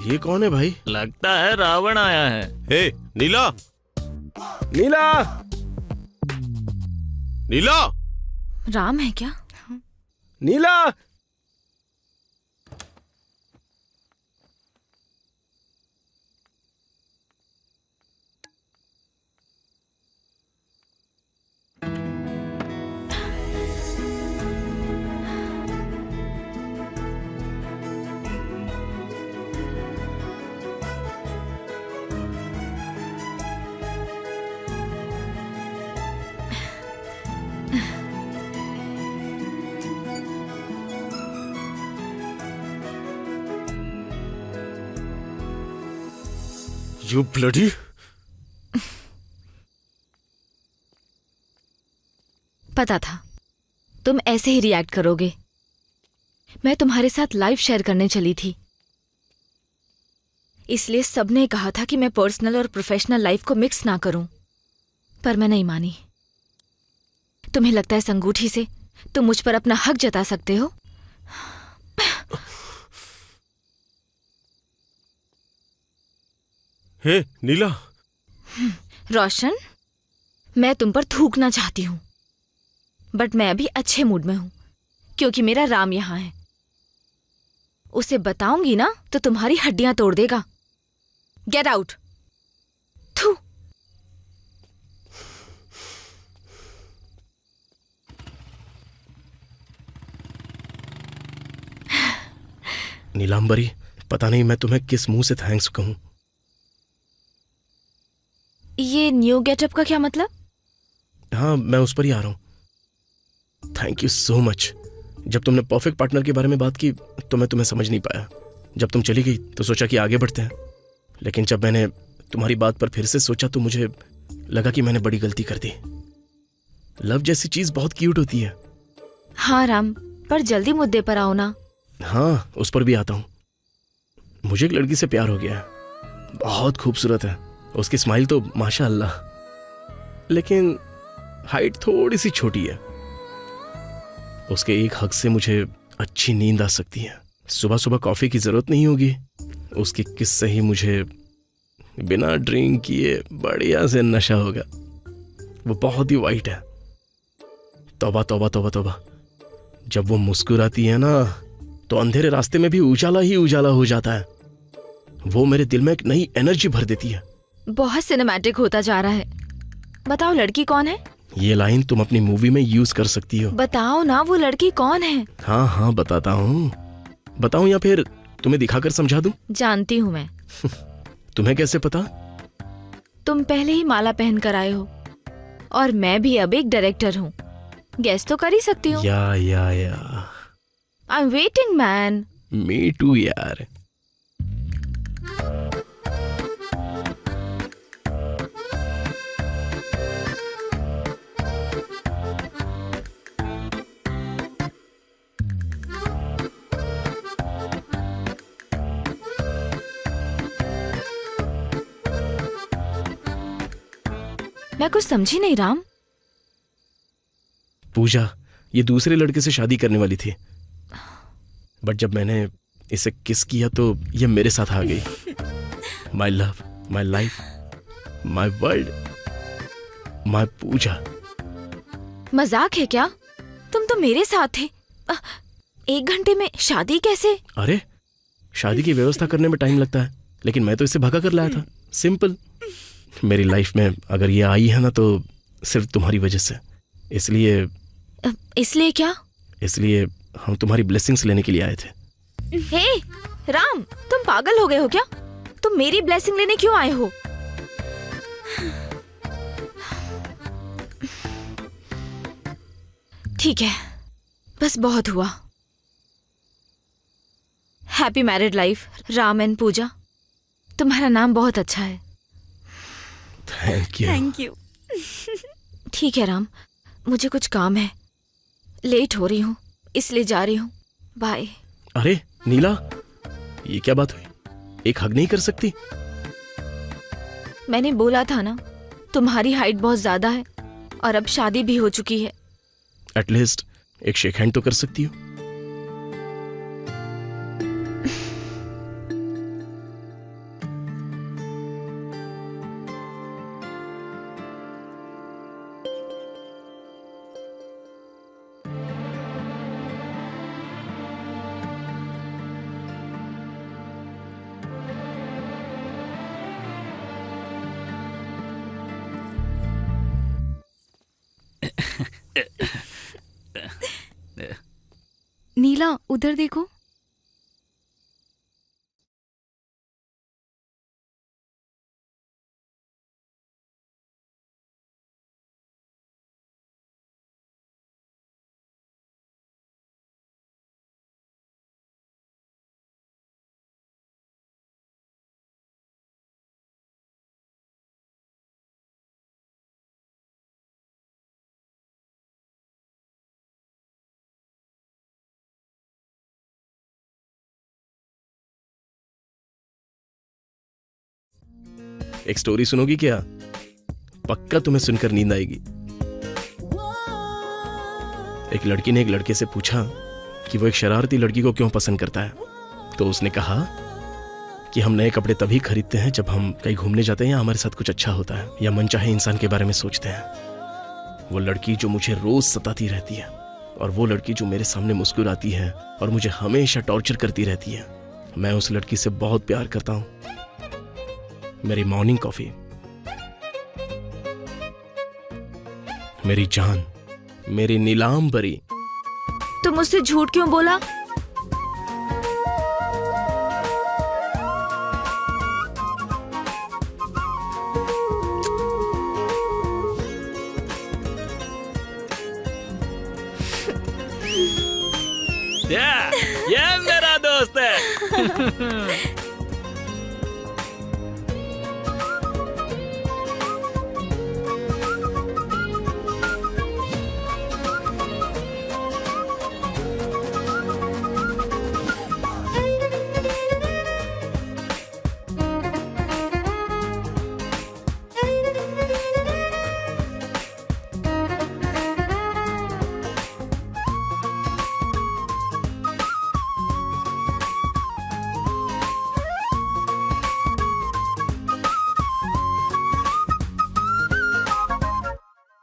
ये कौन है भाई? लगता है रावण आया है। हे नीला, नीला, नीला, राम है क्या? नीला। You bloody... पता था तुम ऐसे ही रिएक्ट करोगे। मैं तुम्हारे साथ लाइफ शेयर करने चली थी, इसलिए सबने कहा था कि मैं पर्सनल और प्रोफेशनल लाइफ को मिक्स ना करूं, पर मैं नहीं मानी। तुम्हें लगता है इस अंगूठी से तुम मुझ पर अपना हक जता सकते हो? हे नीला, रोशन, मैं तुम पर थूकना चाहती हूँ, बट मैं अभी अच्छे मूड में हूँ क्योंकि मेरा राम यहाँ है। उसे बताऊंगी ना तो तुम्हारी हड्डियां तोड़ देगा। Get out. थू। नीलांबरी, पता नहीं मैं तुम्हें किस मुंह से थैंक्स कहूं। ये न्यू गेटअप का क्या मतलब? हाँ, मैं उस पर ही आ रहा हूं। Thank you so much. जब तुमने परफेक्ट पार्टनर के बारे में बात की तो मैं तुम्हें समझ नहीं पाया। जब तुम चली गई तो सोचा कि आगे बढ़ते हैं, लेकिन जब मैंने तुम्हारी बात पर फिर से सोचा तो मुझे लगा कि मैंने बड़ी गलती कर दी। लव जैसी चीज बहुत क्यूट होती है। हाँ राम, पर जल्दी मुद्दे पर आओ ना। हाँ, उस पर भी आता हूँ। मुझे एक लड़की से प्यार हो गया है। बहुत खूबसूरत है, उसकी स्माइल तो माशाअल्लाह, लेकिन हाइट थोड़ी सी छोटी है। उसके एक हक से मुझे अच्छी नींद आ सकती है। सुबह सुबह कॉफी की जरूरत नहीं होगी। उसकी किस से ही मुझे बिना ड्रिंक किए बढ़िया से नशा होगा। वो बहुत ही वाइट है। तौबा तौबा तौबा तौबा, जब वो मुस्कुराती है ना तो अंधेरे रास्ते में भी उजाला ही उजाला हो जाता है। वो मेरे दिल में एक नई एनर्जी भर देती है। बहुत सिनेमैटिक होता जा रहा है। बताओ लड़की कौन है? ये लाइन तुम अपनी मूवी में यूज कर सकती हो। बताओ ना वो लड़की कौन है? हाँ हाँ बताता हूँ। बताऊँ या फिर तुम्हें दिखाकर समझा दूं? जानती हूँ मैं। तुम्हें कैसे पता? तुम पहले ही माला पहन कर आए हो और मैं भी अब एक डायरेक्टर हूँ। गेस तो कर ही सकती हूँ। Yeah I am waiting man. Me too यार। मैं कुछ समझी नहीं राम। पूजा ये दूसरे लड़के से शादी करने वाली थी, बट जब मैंने इसे किस किया तो ये मेरे साथ आ गई। My love, my life, my world, my Pooja. मजाक है क्या? तुम तो मेरे साथ थे। 1 घंटे में शादी कैसे? अरे शादी की व्यवस्था करने में टाइम लगता है, लेकिन मैं तो इसे भगा कर लाया था। सिंपल। मेरी लाइफ में अगर ये आई है ना तो सिर्फ तुम्हारी वजह से। इसलिए क्या? इसलिए हम तुम्हारी ब्लेसिंग्स लेने के लिए आए थे। हे राम, तुम पागल हो गए हो क्या? तुम मेरी ब्लेसिंग लेने क्यों आए हो? ठीक है, बस बहुत हुआ। Happy married life Ram and Pooja. तुम्हारा नाम बहुत अच्छा है। Thank you. Thank you. ठीक है राम, मुझे कुछ काम है, लेट हो रही हूँ इसलिए जा रही हूँ। बाय। अरे नीला, ये क्या बात हुई? एक हग नहीं कर सकती? मैंने बोला था ना, तुम्हारी हाइट बहुत ज्यादा है और अब शादी भी हो चुकी है। एटलीस्ट एक शेक हैंड तो कर सकती हो। नीला उधर देखो। एक स्टोरी सुनोगी क्या? पक्का तुम्हें सुनकर नींद आएगी। एक लड़की ने एक लड़के से पूछा कि वो एक शरारती लड़की को क्यों पसंद करता है। तो उसने कहा कि हम नए कपड़े तभी खरीदते हैं जब हम कहीं घूमने जाते हैं या हमारे साथ कुछ अच्छा होता है या मनचाहे इंसान के बारे में सोचते हैं। वो लड़की जो मुझे रोज सताती रहती है और वो लड़की जो मेरे सामने मुस्कुराती है और मुझे हमेशा टॉर्चर करती रहती है, मैं उस लड़की से बहुत प्यार करता हूं। मेरी मॉर्निंग कॉफी, मेरी जान, मेरी नीलाम परी। तुम मुझसे झूठ क्यों बोला? ये मेरा दोस्त है।